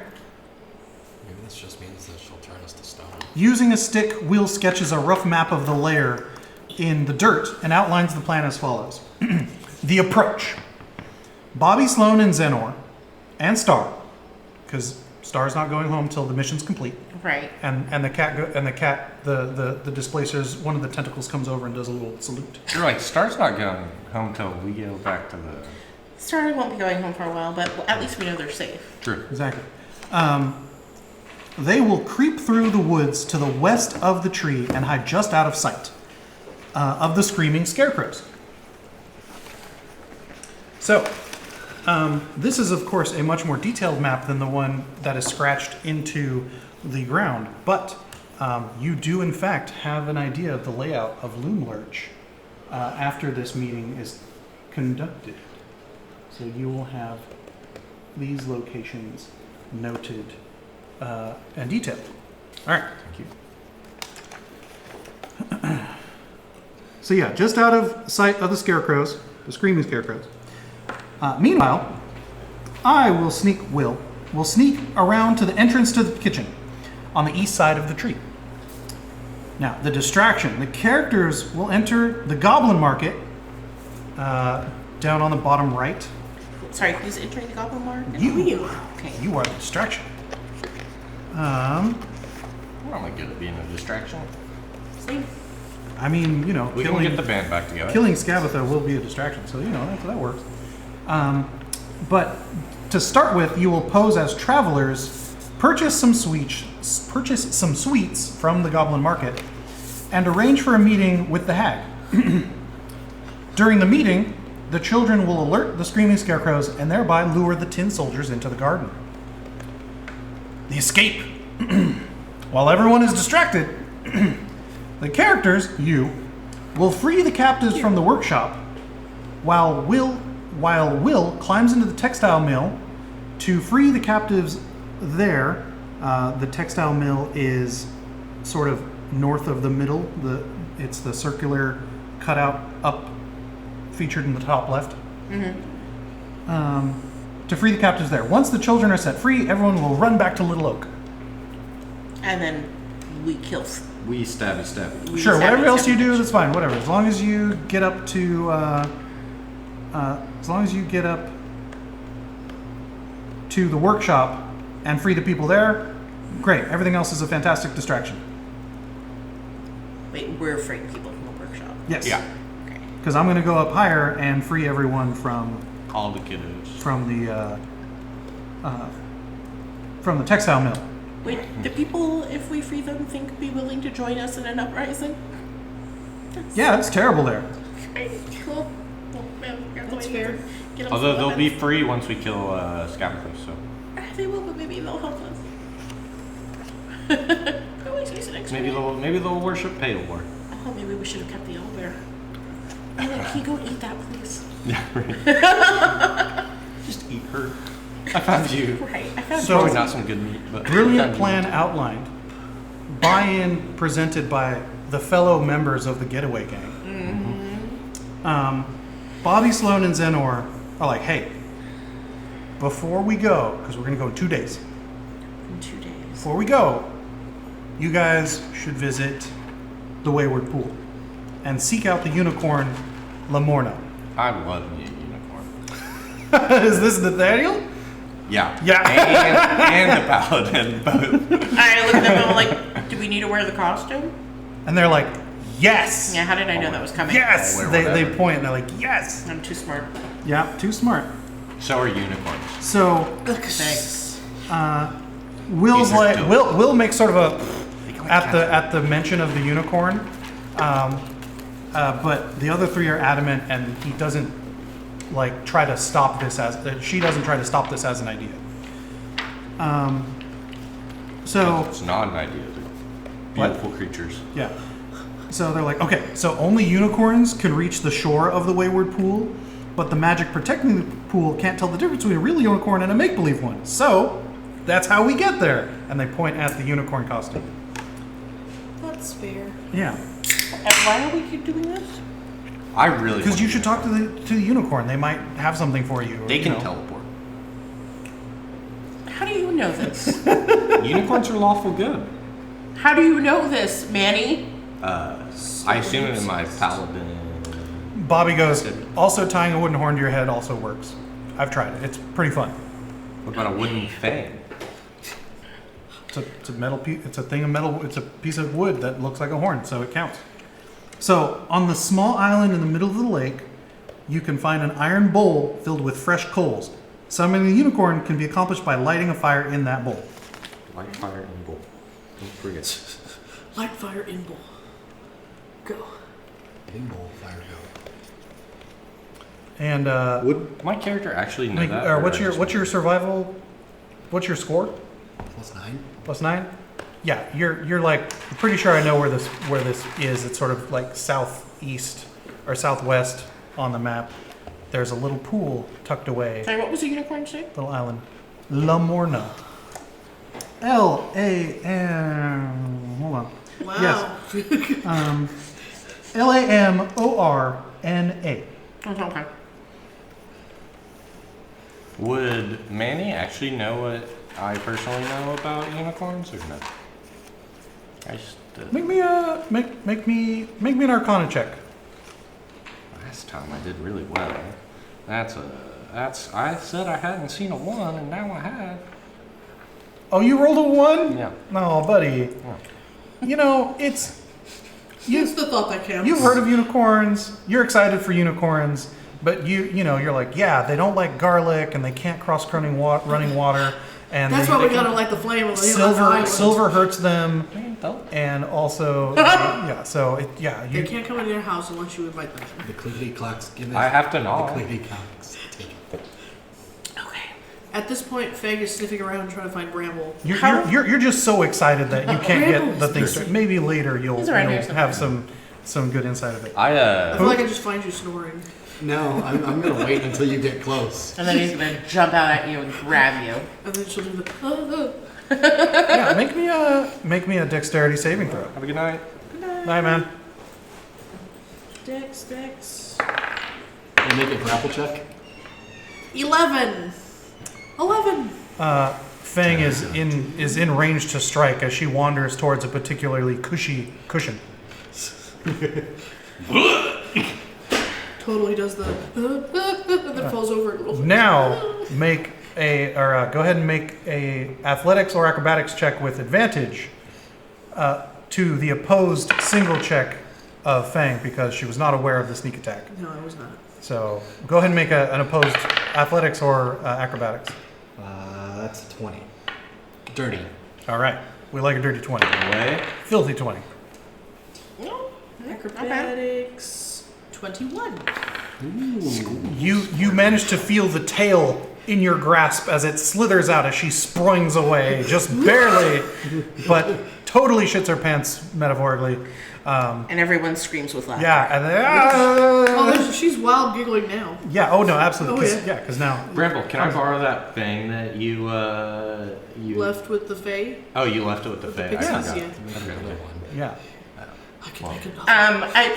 Maybe this just means that she'll turn us to stone. Using a stick, Will sketches a rough map of the lair in the dirt and outlines the plan as follows. The approach. Bobby, Sloan, and Zenor, and Star, because Star's not going home till the mission's complete. Right. And the cat, the displacers, one of the tentacles comes over and does a little salute. You're right, Star's not going home till we go back to the... Star won't be going home for a while, but at least we know they're safe. True. Exactly. They will creep through the woods to the west of the tree and hide just out of sight of the screaming scarecrows. So, this is, of course, a much more detailed map than the one that is scratched into the ground. But you do, in fact, have an idea of the layout of Loomlurch after this meeting is conducted. So you will have these locations noted and detailed. All right. Thank you. So yeah, just out of sight of the scarecrows, the screaming scarecrows. Meanwhile, will sneak around to the entrance to the kitchen on the east side of the tree. Now, the distraction. The characters will enter the goblin market down on the bottom right. Sorry, who's entering the goblin market? You Okay. are the distraction. We're only good at being a distraction. Same. I mean, We can get the band back together. killing Scabatha will be a distraction, so that works. But to start with, you will pose as travelers, purchase some sweets from the Goblin Market, and arrange for a meeting with the hag. During the meeting, the children will alert the screaming scarecrows and thereby lure the tin soldiers into the garden. The escape. While everyone is distracted, the characters, you, will free the captives from the workshop while Will climbs into the textile mill to free the captives there. The textile mill is sort of north of the middle. It's the circular cutout up featured in the top left. To free the captives there. Once the children are set free, everyone will run back to Little Oak. And then we kill. We stabby. Sure, whatever else you do, that's fine. Whatever, as long as you get up to, the workshop and free the people there, great. Everything else is a fantastic distraction. Wait, we're freeing people from the workshop. Yes. Yeah. Okay. Because I'm going to go up higher and free everyone from All the kiddos. from the textile mill. Wait, do people, if we free them, be willing to join us in an uprising? Yeah, it's terrible there. Okay, cool. Well, That's fair. Although they'll be free once we kill Scarecrow, so. They will, but maybe they'll help us. Always use an extra. Maybe they'll worship Paylor. Oh, maybe we should have kept the owlbear. Ellen, can you go eat that, please? Yeah, right. Just eat her. I found you. Right, I found So- Probably not some good meat, but Brilliant plan outlined. Buy-in presented by the fellow members of the Getaway Gang. Bobby, Sloan, and Zenor are like, hey, before we go, because we're going to go in 2 days. in 2 days. Before we go, you guys should visit the Wayward Pool and seek out the unicorn Lamorna. I love me a unicorn. Is this Nathaniel? Yeah. Yeah. And the paladin both. I look at them and I'm like, do we need to wear the costume? And they're like, yes! Yeah, how did I know that was coming? Yes! I'll wear They whatever. point and they're like, yes! I'm too smart. Yeah, too smart. So are unicorns. So, Thanks. Will's These are like dope. Will makes sort of a They go like at the mention of the unicorn, but the other three are adamant, and he doesn't like try to stop this as she doesn't try to stop this as an idea. So It's not an idea. They're beautiful creatures. yeah, so they're like, okay, so only unicorns can reach the shore of the Wayward Pool, but the magic protecting the pool can't tell the difference between a real unicorn and a make-believe one. So that's how we get there. And they point at the unicorn costume. That's fair. Yeah, And why are we doing this? I really because want you should talk to the unicorn. They might have something for you. or, They you can know. teleport. How do you know this? Unicorns are lawful good. How do you know this, Manny? I assume it in my paladin. Bobby goes, also tying a wooden horn to your head also works. I've tried it. It's pretty fun. What about a wooden fang? It's a metal piece. It's a thing of metal. It's a piece of wood that looks like a horn, so it counts. So on the small island in the middle of the lake, you can find an iron bowl filled with fresh coals. Summoning the unicorn can be accomplished by lighting a fire in that bowl. Light, fire, and bowl. Don't forget. Light, fire, in bowl. Go. Bowl, fire, go. And Would my character actually know make- that? or or what's I your just- what's your survival? What's your score? +9. +9? Yeah, you're like I'm pretty sure I know where this is. It's sort of like southeast or southwest on the map. There's a little pool tucked away, Sorry, what was the unicorn say? little island. Lamorna. L-A-M. Hold on. Wow. Yes. Lamorna. Okay. Would Manny actually know what I personally know about unicorns or no? I just Make me an Arcana check. last time I did really well. I said I hadn't seen a 1 and now I have. Oh, you rolled a 1? Yeah. No, buddy. You know, it's It's the thought that counts. you've heard of unicorns. You're excited for unicorns. But you're like, yeah, they don't like garlic and they can't cross running water. And That's why we gotta light the flame on the island. Silver hurts them, and also They can't come into your house unless you invite them. The clickety clacks give it. I have to The know. clickety clacks take it. Okay. At this point, Feng is sniffing around trying to find Bramble. you're just so excited that you can't get the things straight. Maybe later you'll He's around here have some good insight of it. I feel like I just find you snoring. No, I'm gonna wait until you get close. And then he's gonna jump out at you and grab you. And then she'll do the, Yeah, make me a dexterity saving throw. Have a good night. Night, man. Dex. We'll make a grapple check. 11. Feng is in range to strike as she wanders towards a particularly cushy cushion. Totally does the and then falls over a little. Now go ahead and make a athletics or acrobatics check with advantage to the opposed single check of Feng because she was not aware of the sneak attack. No, I was not. So go ahead and make an opposed athletics or acrobatics. That's a 20. Dirty. All right, we like a dirty 20. Away. Filthy 20. No, Acrobatics 21. You manage to feel the tail in your grasp as it slithers out as she springs away, just barely, but totally shits her pants, metaphorically. And everyone screams with laughter. Yeah, and then, Oh, she's wild giggling now. yeah. Oh no, absolutely. Oh, yeah. Because now. Bramble, can I borrow that thing that you Left with the Fae. Oh, you left it with the Fae. I pixies, forgot. yeah. Okay. Yeah. I can make another.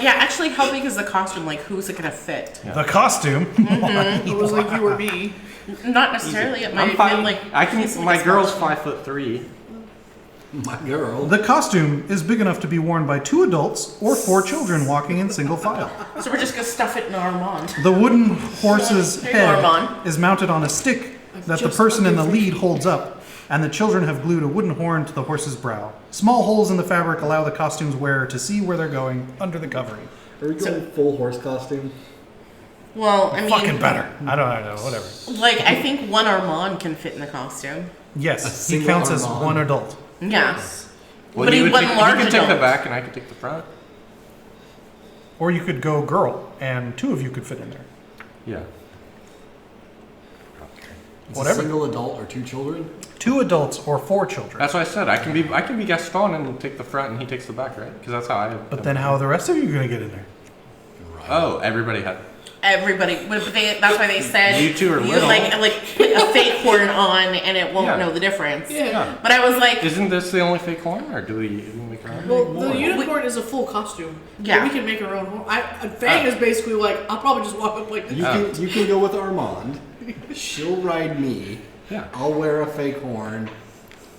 Actually, how big is the costume? Like, who's it gonna fit? The costume. It was like you or me. Not necessarily. It might I'm have fine. been like. I can. he's like My a girl's small- 5'3". My girl. The costume is big enough to be worn by 2 adults or 4 children walking in single file. So we're just gonna stuff it in Armand. The wooden horse's Here you go, head Armand. is mounted on a stick that the just person in the under lead 50. holds up, and the children have glued a wooden horn to the horse's brow. Small holes in the fabric allow the costume's wearer to see where they're going under the covering. Are we going full horse costume? Well, I mean, Fucking better. I don't know, whatever. like I think one Armand can fit in the costume. Yes, he single counts as Armand. 1 adult. Yeah. Well, But he would wasn't large You can take the adult. back, and I can take the front. Or you could go girl, and 2 of you could fit in there. Yeah. It's Whatever. A single adult or 2 children? 2 adults or 4 children. That's what I said. I can be Gaston and take the front, and he takes the back, right? Because that's how I. But then how are the rest of you going to get in there? Oh, everybody had. Everybody, but that's why they said You two are little. like put a fake horn on and it won't Yeah. know the difference. Yeah. But I was like, Isn't this the only fake horn, or do we make our own? Well, the unicorn is a full costume. Yeah. We can make our own. Fang is basically like, I'll probably just walk up like this. You can go with Armand. She'll ride me. Yeah. I'll wear a fake horn.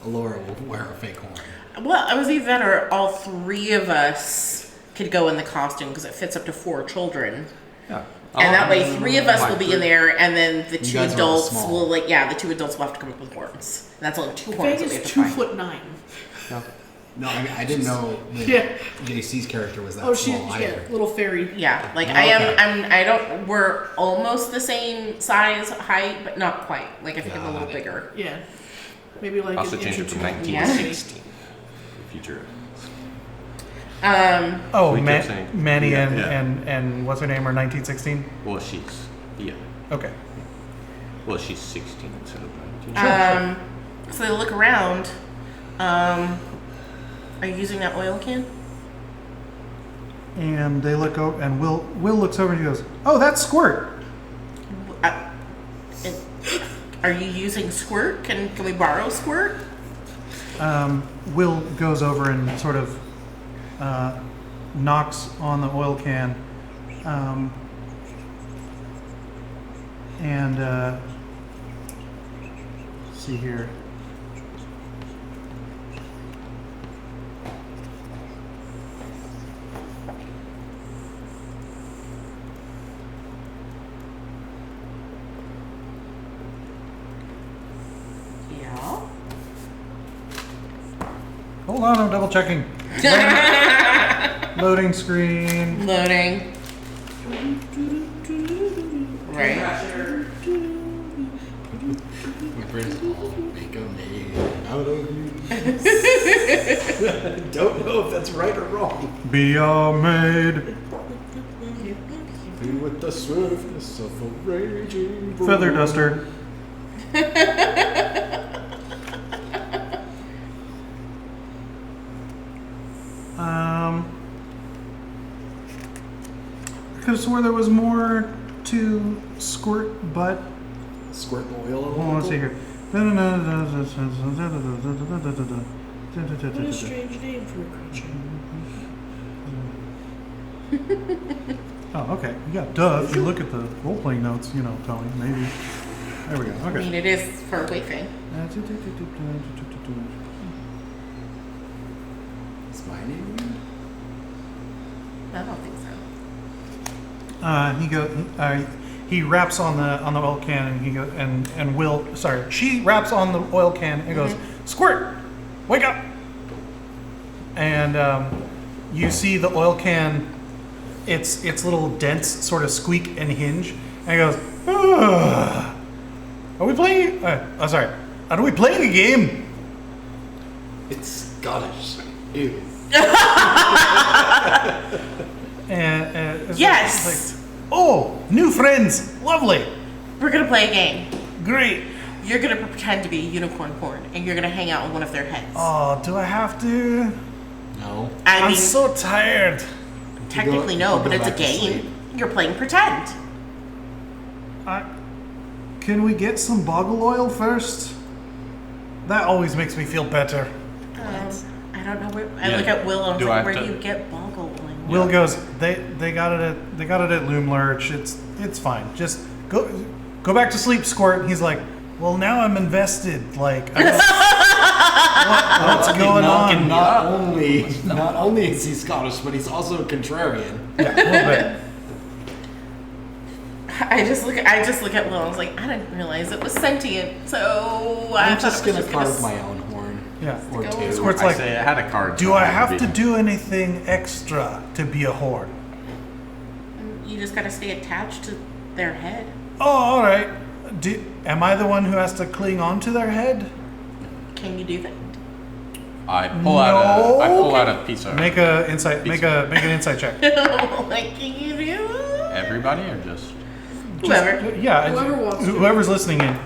Alora will wear a fake horn. well, I was either that or all 3 of us could go in the costume because it fits up to 4 children. Yeah. And that way 3 of us will be in there and then the 2 guys are adults small. will the 2 adults will have to come up with horns. And that's only 2 horns Fang that we have is to find. 2'9". No, I didn't know that Yeah. JC's character was that Oh, she's small either. little fairy. Yeah, like Okay. we're almost the same size, height, but not quite. Like I think I'm a little Got it. bigger. Yeah. Maybe like Also an changed inch it or from two. 1916. Future. Oh, We kept saying- Manny Yeah, and, yeah. and what's her name are 1916? Well, she's Okay. Well, she's 16 instead of 19. So they look around. Are you using that oil can? And they look over, and Will looks over and he goes, "Oh, that's Squirt." Are you using squirt? Can we borrow squirt? Will goes over and sort of knocks on the oil can, and let's see here. Yeah. Hold on, I'm double checking. Loading screen. Loading. Right. My friends all make a maid out of you. Don't know if that's right or wrong. Be a maid. Be with the swiftness of a raging bull. Feather duster. I could have swore there was more to squirt butt. Squirt the oil. Hold on, let's see here. What a strange name for a creature. Oh, okay. Yeah, duh. If you look at the role-playing notes, you know, Tony, maybe. There we go. I Okay. mean, it is for Wayfang. Is my name? I don't think so. He raps on the oil can and he goes and Will, sorry, she raps on the oil can and goes, "Squirt, wake up!" And you see the oil can, its little dents sort of squeak and hinge, and it goes, "Ugh. Are we playing? Sorry, are we playing a game?" It's Scottish. Ew. And it's Yes! like, oh, new friends, lovely, We're gonna play a game. great. You're gonna pretend to be a unicorn horn, and you're gonna hang out on one of their heads. Oh, do I have to? No. I I'm mean, so tired. technically You no, go but it's a back to sleep. game. You're playing pretend. Can we get some boggle oil first? That always makes me feel better. I don't know where. I Yeah. look at Will and I was Do I like, have "Where to- do you get boggle oil?" Will goes, they got it at Loom Lurch. It's fine. Just go back to sleep, Squirt. And he's like, well, now I'm invested. Like, what's going on? Not only is he Scottish, but he's also a contrarian. Yeah, a little bit. I just look at Will and I was like, I didn't realize it was sentient, so I'm thought just it was gonna carve s- my own horn. Yeah. Or Go. two. Squirt's I like, say I had a card. do so I had have to be- do anything extra to be a horde? You just gotta stay attached to their head. Oh, all right. Am I the one who has to cling on to their head? Can you do that? I pull out a piece of Make an insight check. Like, can you do that? everybody or just Whoever. Yeah, Whoever wants to. whoever's listening in.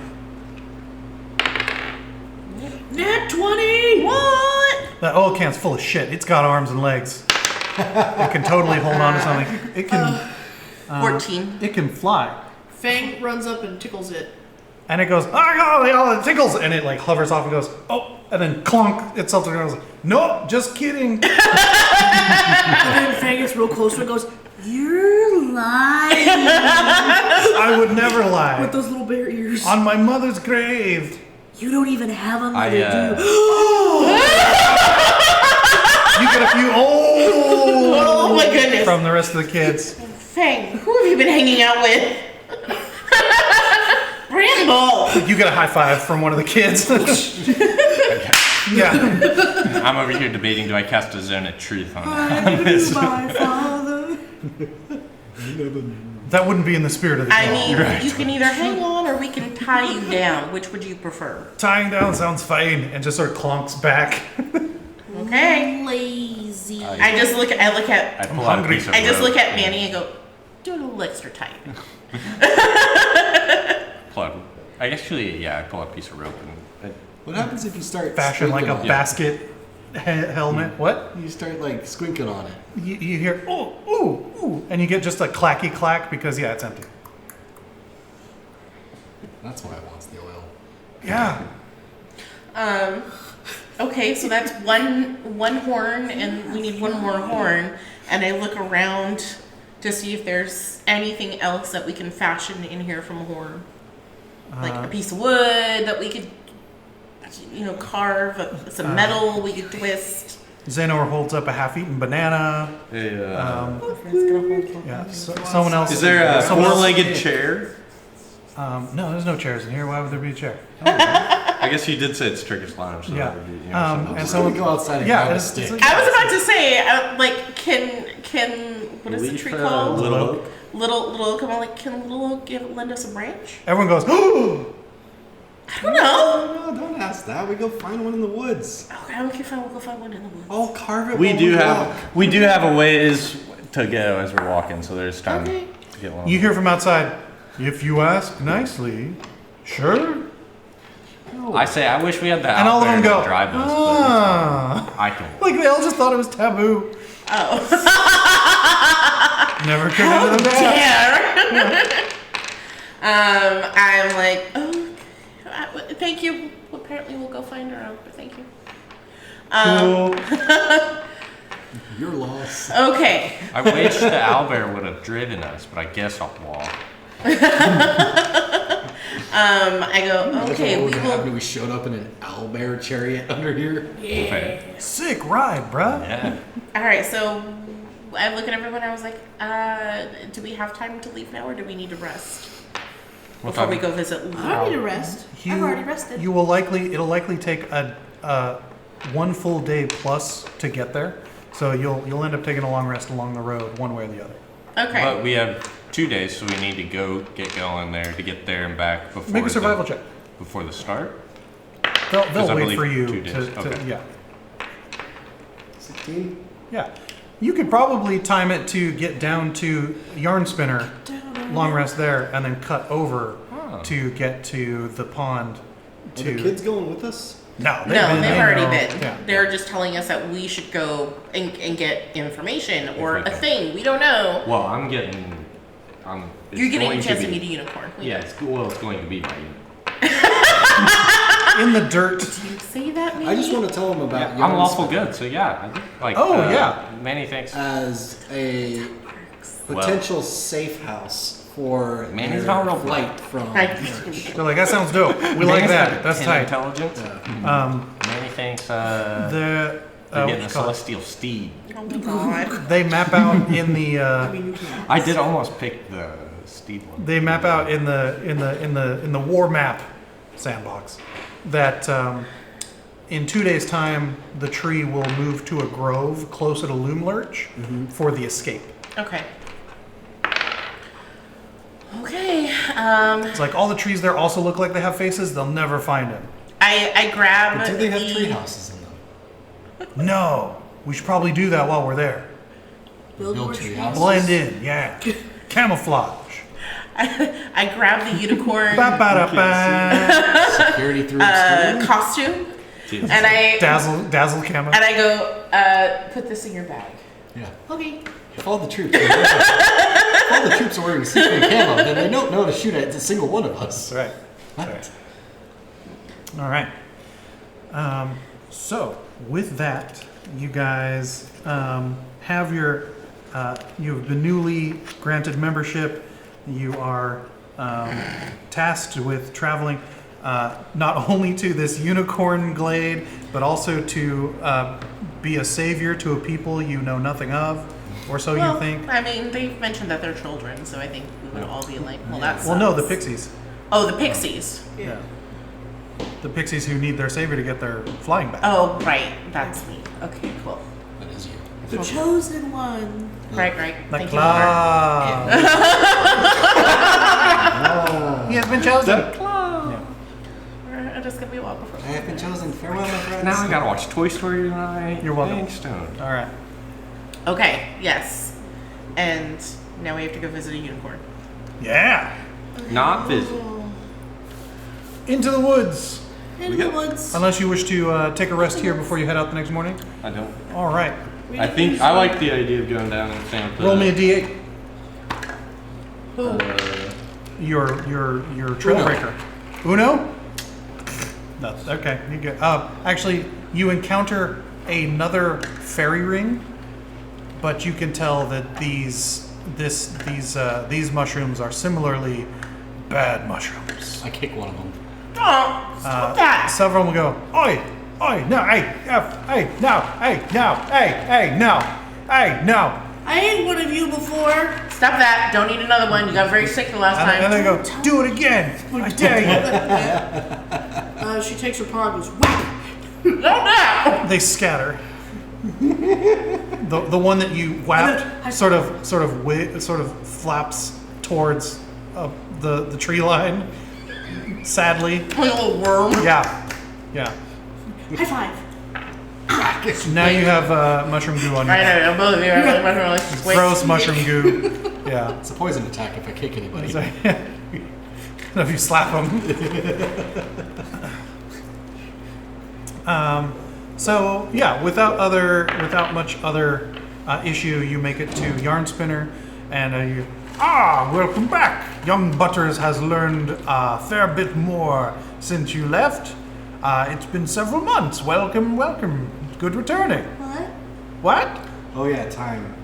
Nat 20! What? That oil can's full of shit. It's got arms and legs. It can totally hold on to something. It can 14. it can fly. Feng runs up and tickles it. And it goes, oh my god, all it tickles, and it like hovers off and goes, oh, and then clonk itself to the ground. No, just kidding. And then Feng gets real close to it and goes, you're lying. I would never With lie. those little bare ears. On my mother's grave. You don't even have a I mother, do you? You get a few Oh my goodness. from the rest of the kids. Feng, who have you been hanging out with? Bramble. You get a high five from one of the kids. Yeah. I'm over here debating, do I cast a zone of truth on I this? knew my father. That wouldn't be in the spirit of the I game. mean, you can either hang on or we can tie you down. Which would you prefer? Tying down sounds fine, and just sort of clonks back. Okay. Lazy. I look at I pull out a hungry. piece of I just rope look at and Manny and go, do it a little extra tight. pull out- I actually, yeah, I pull out a piece of rope and What happens if you start Fashion like a squinking on basket helmet. What? it? You start like squinking on it. You hear, ooh, ooh, ooh, and you get just a clacky clack because, yeah, it's empty. That's why it wants the oil. Yeah. Okay, so that's one horn, and we need one more horn. And I look around to see if there's anything else that we can fashion in here from a horn, like a piece of wood that we could, carve, some metal we could twist. Xenor holds up a half-eaten banana. yeah. Yeah. Someone else. Is there a someone else- four-legged chair? No, there's no chairs in here. Why would there be a chair? I guess you did say it's Turkish lounge. So Yeah. that would be, And I'm someone gonna go outside and Yeah, grab a it's stick. like- I was about to say, can what is the Leaf, tree called? Little oak. Little, come on, like, can Little lend us a branch? Everyone goes, oh! I don't know. No, don't ask that. We go find one in the woods. Okay, fine. We'll go find one in the woods. I'll carve it. We while do walk. have a ways to go as we're walking, so there's time Okay. to get one. You hear from outside, if you ask nicely, sure. I say I wish we had the And all of them go, drive us, ah. but I can. Like they all just thought it was taboo. Oh. Never could into the bag. Dare. I'm like, oh, thank you. Apparently we'll go find her out, but thank you. Cool. Your loss. Okay. I wish the owlbear would have driven us, but I guess I'll walk. I go, okay, What we would happen will. if we showed up in an owlbear chariot under here? Okay. Sick ride, bruh. Yeah. All right, so I look at everyone. I was like, do we have time to leave now, or do we need to rest What before time? we go visit? I don't need to rest. I've already rested. It'll likely take a 1 full day plus to get there. So you'll end up taking a long rest along the road, one way or the other. Okay. But we have 2 days, so we need to get going there to get there and back before Make a survival check. Before the start. They'll 'Cause I wait believe for you 2 days. to Okay. yeah. 16? Yeah. You could probably time it to get down to Yarn Spinner, long rest there, and then cut over Oh. to get to the pond. Are the kids going with us? No, No, they've already been. Yeah. They're just telling us that we should go and get information or a Information. thing. We don't know. Well, it's You're getting going a chance to be- meet a unicorn. We Yeah, know. it's going to be my unit. In the dirt. You say that, maybe? I just want to tell them about I'm Yarn lawful Spinner good, so yeah. I think, like. Oh, yeah. Manny, thanks. as a potential safe house for Manny's their not real flight from. They're like, that sounds dope. We like Manny's that. got That's 10 tight. Intelligence. Manny thanks. The They're what getting you a call it? celestial steed. Oh my god. They map out in the. I mean, you can't. I did almost pick the steed one. They map out in the war map sandbox that in 2 days' time the tree will move to a grove closer to Loom Lurch for the escape. Okay. Okay. It's like all the trees there also look like they have faces. They'll never find him. I grab But do they have the- tree houses in them? No, we should probably do that while we're there. Build more tree trees. houses. Blend in, yeah. Camouflage. I grab the unicorn Ba-ba-da-ba. Security through the costume Jesus. and I Dazzle camo. and I go, put this in your bag. Yeah. Okay. If all the troops, if all the troops are wearing sequin camo, then they don't know to shoot at a single one of us. Right. What? All right. So with that, you guys have your you've been newly granted membership. You are tasked with traveling not only to this unicorn glade, but also to be a savior to a people you know nothing of, or so Well, you think. I mean, they've mentioned that they're children, so I think we would all be like, well, that's. Well, no, the pixies. Oh, the pixies. Yeah. The pixies who need their savior to get their flying back. Oh, right. That's me. Okay, cool. That is you. The chosen one. Right. The Thank you, claw. He has been chosen. Lord. I'm just gonna be walking before. I have been chosen. Farewell, my friends. Now I gotta watch Toy Story tonight. You're welcome. Thanks, Stone. All right. Okay. Yes. And now we have to go visit a unicorn. Yeah. Not visit. Into the woods. In the woods. Unless you wish to take a rest here before you head out the next morning. I don't. All right. We I didn't think use I them. like the idea of going down and saying. Roll me a d8. Who? Your trailbreaker. Uno? No. Okay. You get. Actually, you encounter another fairy ring, but you can tell that these mushrooms are similarly bad mushrooms. I kick one of them. Oh, stop that! Several will go, oi, no, hey, no, I ate one of you before. Stop that! Don't eat another one. You got very sick the last time. and they go, do it again, I dare She takes her paw and goes, whack. No, no! you. They scatter. The one that you whapped sort of flaps towards the tree line. Sadly. Like a little worm. Yeah. High five. Now you have mushroom goo on your I know, both of you are like mushroom. Let's just wait. gross mushroom goo. Yeah. It's a poison attack if I kick anybody. So, if you slap them. So yeah, without much other issue, you make it to Yarn Spinner, and welcome back. Young Butters has learned a fair bit more since you left. It's been several months. Welcome. Good returning. What? Oh yeah, time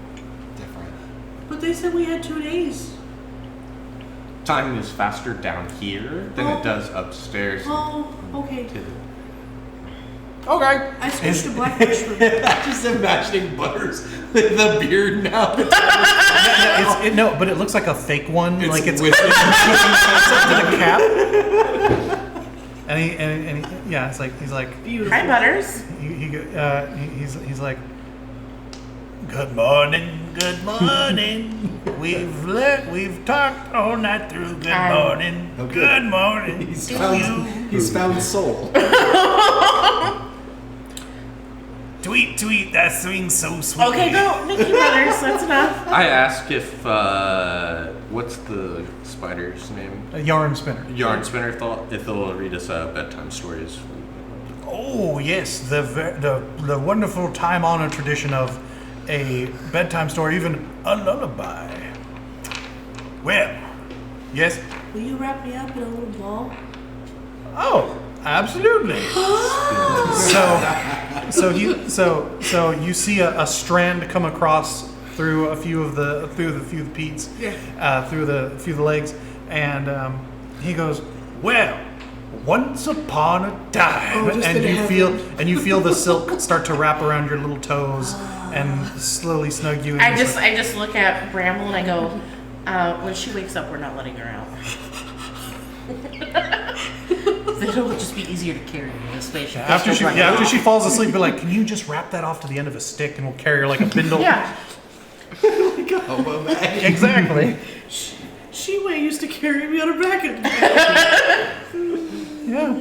different. But they said we had 2 days. Time is faster down here than it does upstairs. Oh, okay. Okay. I switched to black mushroom. Just imagining Butters with a beard now. No, but it looks like a fake one. It's like it's with- to the cap. And he, yeah, it's like he's like Beautiful. Hi, Butters. he's like, good morning. We've talked all night through. Good morning. Okay. Good morning. He's found soul. Tweet, that swing's so sweet. Okay, go, Nikki Butters. That's enough. I asked if what's the spider's name? A yarn spinner. Yarn Spinner if they'll read us bedtime stories. Oh yes, the wonderful time-honored tradition of a bedtime story, even a lullaby. Well, yes. Will you wrap me up in a little ball? Oh, absolutely. So you see a strand come across through a few of the peats, through the legs, and he goes, well, once upon a time, and you feel the silk start to wrap around your little toes and slowly snug you in. I just look at Bramble and I go, when she wakes up, we're not letting her out. It'll just be easier to carry in this spaceship. After she falls asleep, be like, can you just wrap that off to the end of a stick and we'll carry her like a bindle? Yeah. Like a hobo bag. Exactly. She used to carry me on her back. And Yeah.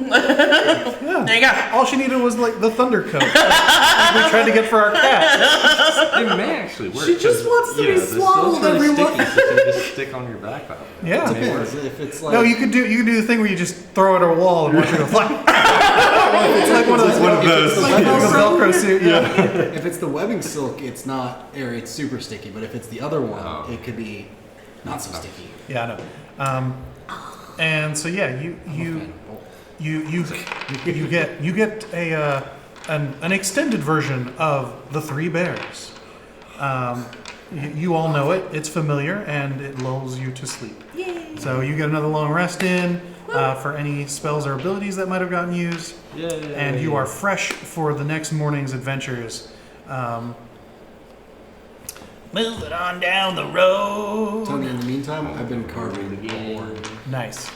There you go. All she needed was like the thunder coat. Like we tried to get for our cat. It may actually work. She just 'cause, wants to be the silk's swallowed really every sticky, once- so you can just stick on your back. Yeah. It may work. Depends. If it's like No, you could do the thing where you just throw it at a wall and watch her go fly. It's like one of those. Like Like a Velcro suit. Yeah. if it's the webbing silk, it's not, or it's super sticky. But if it's the other one, it could be not so sticky. Yeah, I know. And so yeah, you get an extended version of the Three Bears. You all know it. It's familiar and it lulls you to sleep. Yay. So you get another long rest in for any spells or abilities that might have gotten used, and you are fresh for the next morning's adventures. Moving on down the road. Tony, in the meantime, I've been carving the horn. Nice.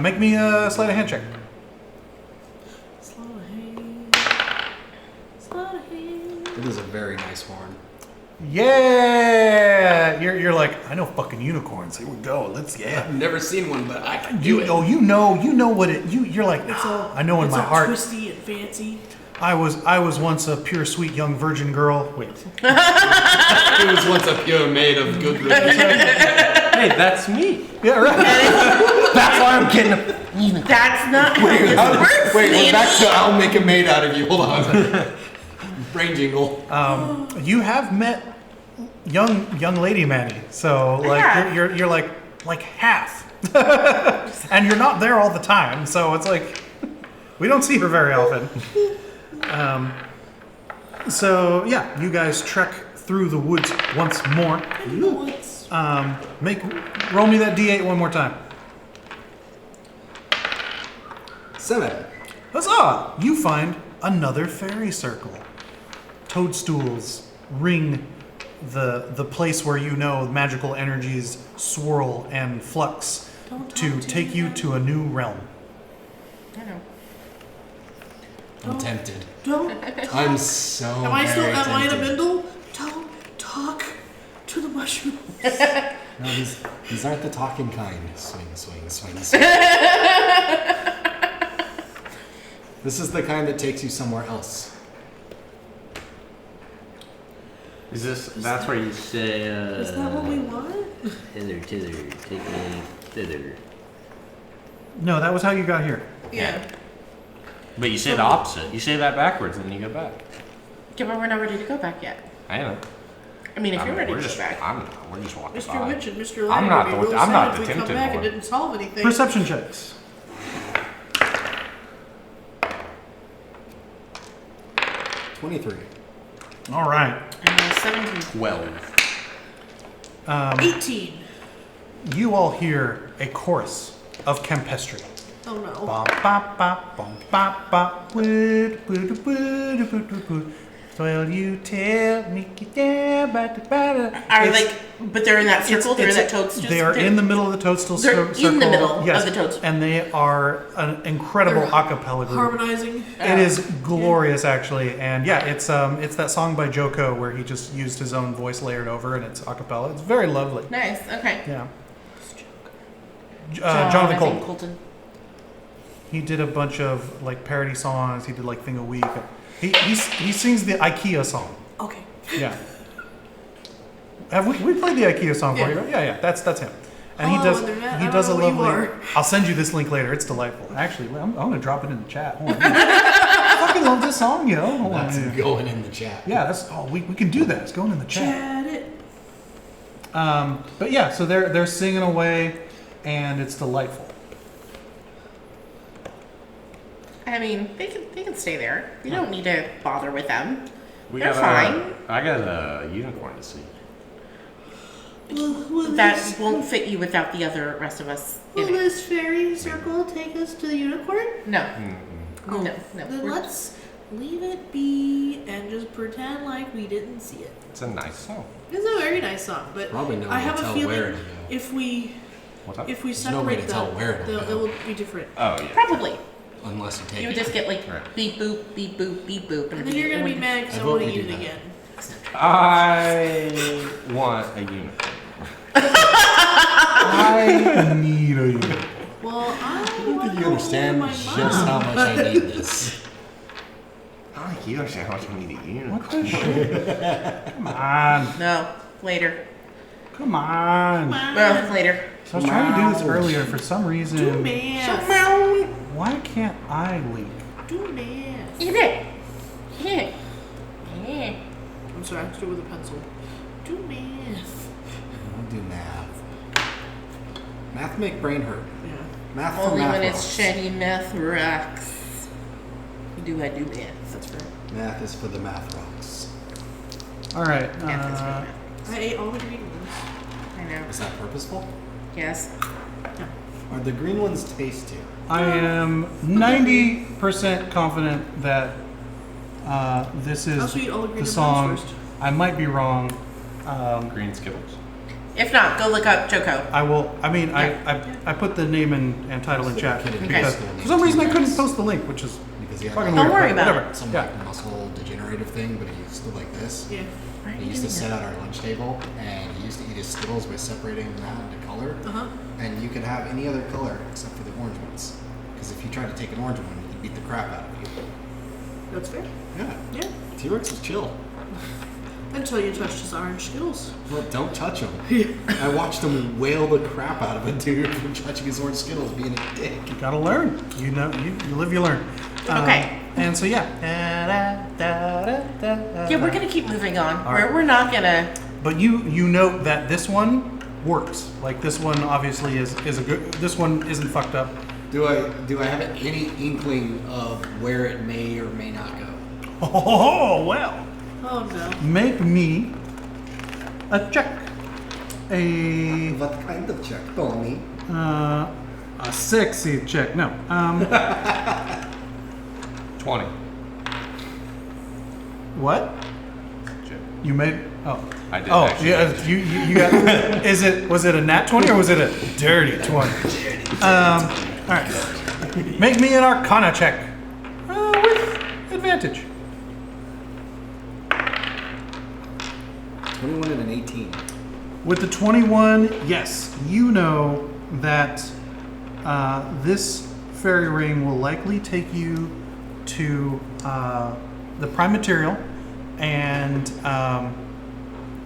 Make me a sleight of hand check. It is a very nice horn. Yeah, you're like, I know fucking unicorns. Here we go. I've never seen one, but I can do it. Oh, you know what it. You're like, I know in my heart. Twisty and fancy. I was once a pure, sweet young virgin girl. Wait. It was once a pure maid of good riddance. Hey, that's me. Yeah, right. That's why I'm getting. That's not how this works. Wait, we're Nancy. back to I'll make a maid out of you. Hold on. Brain jingle. You have met young lady Manny, so like Yeah. you're like half, and you're not there all the time. So it's like we don't see her very often. So yeah, you guys trek through the woods once more. Roll me that D8 one more time. 7. Huzzah! You find another fairy circle. Toadstools ring the place where you know magical energies swirl and flux Don't talk to to take me you about to a new realm. I know. I'm tempted. Don't. I'm so Am I still? very Am I in a tempted. bindle? Don't talk to the mushroom. No, these aren't the talking kind. Swing, swing, swing, swing. This is the kind that takes you somewhere else. That's where you say, Is that what we want? Thither, take me thither. No, that was how you got here. Yeah. But you say the opposite. You say that backwards and then you go back. Yeah, but we're not ready to go back yet. I know. I mean, if you're ready we're to just, go back. we're just walking Mr. by. Witch and Mr. Light I'm not would be the- real I'm sad not if the we come tempted back and one. didn't solve anything. Perception checks. 23. All right. 17. 12. 18. You all hear a chorus of Campestry. Oh no. Bum, bop, bop, bum, bop, bop, wood, wood, wood, wood, wood, wood. Well, you tell me, Are like, but they're in that circle. They're in that toadstool. They are in the middle of the toadstool They're circle. in the middle yes, of the toadstool. and they are an incredible They're a cappella group. Harmonizing. It is glorious, actually, and yeah, it's that song by Joko where he just used his own voice layered over, and it's a cappella. It's very lovely. Nice. Okay. Yeah. Jonathan Colton. He did a bunch of like parody songs. He did like Thing a Week. He sings the IKEA song. Okay. Yeah. Have we played the IKEA song for Yeah. you? Yeah. That's him. And Hello, Internet. he I does a don't know who you lovely. are. I'll send you this link later. It's delightful. Actually, I'm gonna drop it in the chat. Hold on. I fucking love this song, yo. Hold on. That's going in the chat. Yeah, we can do that. It's going in the chat. Chat it. But yeah, so they're singing away, and it's delightful. I mean, they can stay there. You don't need to bother with them. They're I got a unicorn to see. Will That this, won't fit you without the other rest of us will in it. this fairy circle take us to the unicorn? No. Oh, No. Then We're- let's leave it be and just pretend like we didn't see it. It's a nice song. It's a very nice song, but Probably no way I have to a tell feeling where to go. if we What's up? if we There's no way separate to tell them, where it'll it go. will be different. Oh, yeah. Probably. Unless you take You would it. just get like Right. beep boop, beep boop, beep boop. And then you're gonna be mad because I I vote want to we eat do it that. again. I want a unicorn. I need a unicorn. Well, I I don't want think you to understand my just mom. how much I need this. I don't think you understand how much I need a unicorn. What the shit? Come on. No. Later. Come on. Well, later. So I was trying to do this earlier for some reason. Do math. Why can't I leak? Do math. Eat it. Yeah. Yeah. I'm sorry, I have to do it with a pencil. Do math. Don't do math. Math make brain hurt. Yeah. Math for Only math when it's rocks. shiny math rocks. I do math. That's right. Math is for the math rocks. All right. Math is for math. I ate all the green ones. I know. Is that purposeful? Yes. Are the green ones tasty? I am 90% confident that this I is also eat all the green the ones song. first. I might be wrong. Green Skittles. If not, go look up Joko. I will. I mean, I put the name and title in chat Kidding. because Okay. for some reason I couldn't post the link, which is Because you fucking had Don't weird. worry but about whatever. some Yeah. like muscle degenerative thing, but he used to like this. Yeah. Why are He you used to doing sit that? at our lunch table and he used to eat his Skittles by separating them out into color. Uh-huh. And you could have any other color except for the orange ones. Because if you tried to take an orange one, he'd beat the crap out of you. That's fair. Yeah. Yeah. T-Rex is chill. Until you touched his orange Skittles. Well, don't touch him. I watched him wail the crap out of a dude for touching his orange Skittles, being a dick. You gotta learn. You know, you live, you learn. Okay. And so yeah. Yeah, we're gonna keep moving on. All right. We're not gonna. But you note that this one works. Like this one obviously is a good. This one isn't fucked up. Do I have any inkling of where it may or may not go? Oh well. Oh no. Make me a check. A What kind of check, Tony? a sexy check. No. 20. What? You made? Oh. I did Oh actually. yeah. You got? Was it a nat 20 or was it a dirty 20? All right. Make me an Arcana check. With advantage. 21 and an 18. With the 21, yes, you know that this fairy ring will likely take you to the prime material, and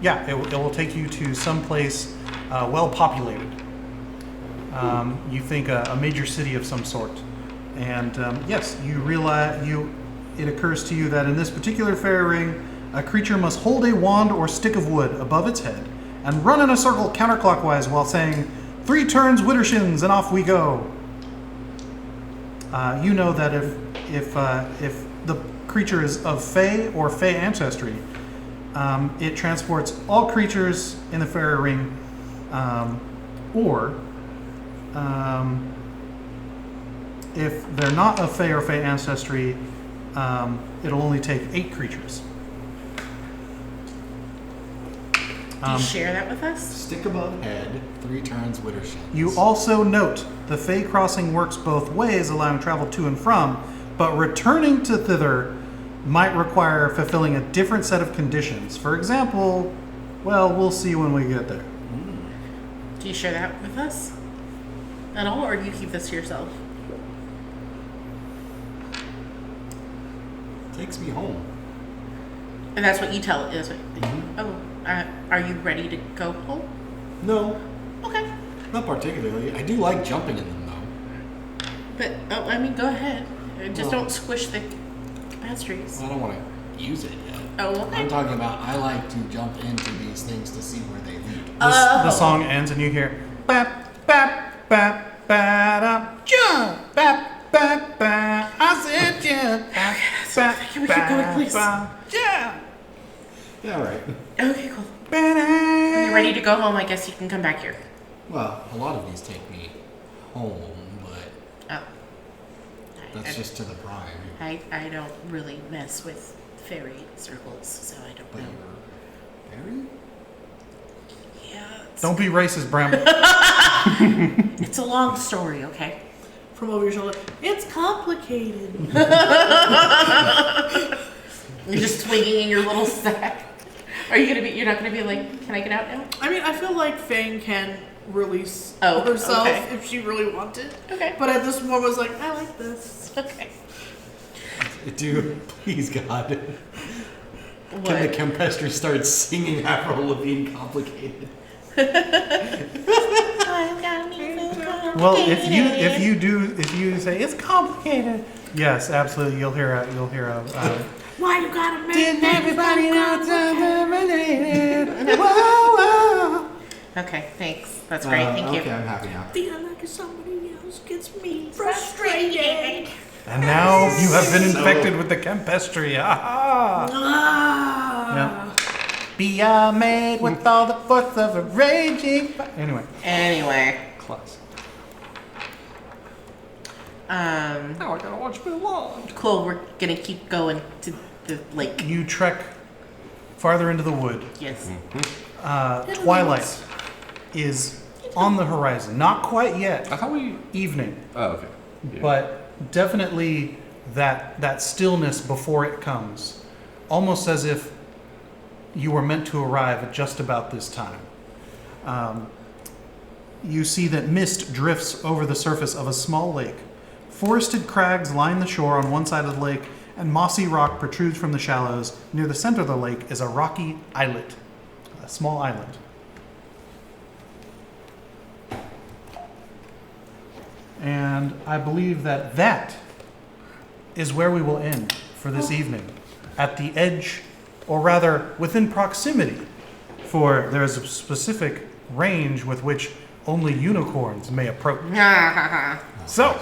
it will take you to some place well populated. You think a major city of some sort, and yes, you realize it occurs to you that in this particular fairy ring, a creature must hold a wand or stick of wood above its head and run in a circle counterclockwise while saying 3 turns widdershins and off we go. You know that if the creature is of Fey or Fey ancestry, it transports all creatures in the fairy ring, or if they're not of Fey or Fey ancestry, it'll only take 8 creatures. Do you share that with us? Stick above head, 3 turns widdershins. You also note the Fey crossing works both ways, allowing travel to and from, but returning to Thither might require fulfilling a different set of conditions. For example, well, we'll see when we get there. Do you share that with us at all, or do you keep this to yourself? Takes me home. And that's what you tell it. Oh, are you ready to go home? No, Okay. not particularly. I do like jumping in them though. But, I mean, go ahead. Just Well- don't squish the pastries. I don't want to use it yet. Oh, okay. I'm talking about I like to jump into these things to see where they lead. The song ends and you hear bap bap bap bap jump bap bap bap. I said jump bap bap Can we keep going, please? jump. Yeah, right. Okay, cool. When you're ready to go home, I guess you can come back here. Well, a lot of these take me home, but Oh. that's just to the prime. I don't really mess with fairy circles, so I don't But know. you're very? Yeah. It's, Don't be racist, Bramble. it's a long story, okay? From over your shoulder. It's complicated. You're just swinging in your little sack. You're not gonna be like, can I get out now? I mean, I feel like Feng can release Oh, herself okay. if she really wanted. Okay. But at this moment, I was like, I like this. Okay. Dude, please God. What? Can the Campestri start singing Avril Lavigne complicated? Well, if you say it's complicated, yes, absolutely, you'll hear a Why you gotta make didn't everybody know it's unlimited? Whoa, whoa. Okay, thanks. That's great. Thank Okay, you. I'm happy now. feeling like somebody else gets me frustrated. And now you have been infected with the Campestri. Aha! Ah. Yeah. Be made with all the force of a raging. Anyway. Class. Now I gotta watch Mulan. Cool. We're gonna keep going to the lake. You trek farther into the wood. Yes. Twilight is on the horizon. Not quite yet. I thought we. Evening. Oh, okay. Yeah. But definitely that stillness before it comes. Almost as if you were meant to arrive at just about this time. You see that mist drifts over the surface of a small lake. Forested crags line the shore on one side of the lake, and mossy rock protrudes from the shallows. Near the center of the lake is a rocky islet, a small island. And I believe that is where we will end for this evening. At the edge, or rather within proximity, for there is a specific range with which only unicorns may approach. So,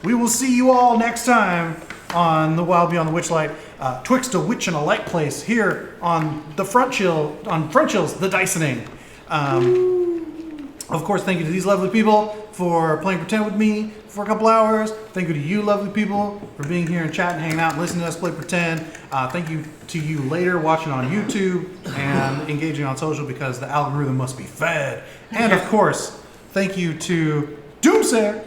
we will see you all next time on The Wild Beyond the Witchlight, Twixt a Witch and a Light Place, here on the Front Chill, The Dicening. Of course, thank you to these lovely people for playing pretend with me for a couple hours. Thank you to you lovely people for being here and chatting, hanging out, listening to us play pretend. Thank you to you later watching on YouTube and engaging on social, because the algorithm must be fed. And of course, thank you to Doomsayer,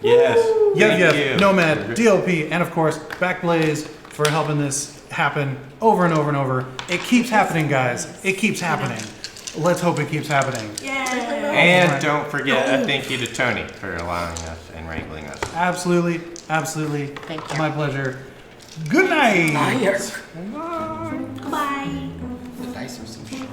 Yes. Yev Thank Yev, you. Nomad, DLP, and of course, BACKBLAZE for helping this happen over and over and over. It keeps happening, guys. It keeps happening. Let's hope it keeps happening. And Alright. don't forget a thank you to Tony for allowing us and wrangling us. Absolutely, absolutely. Thank you. My pleasure. Good night. Liar. Bye. The dice are so sharp.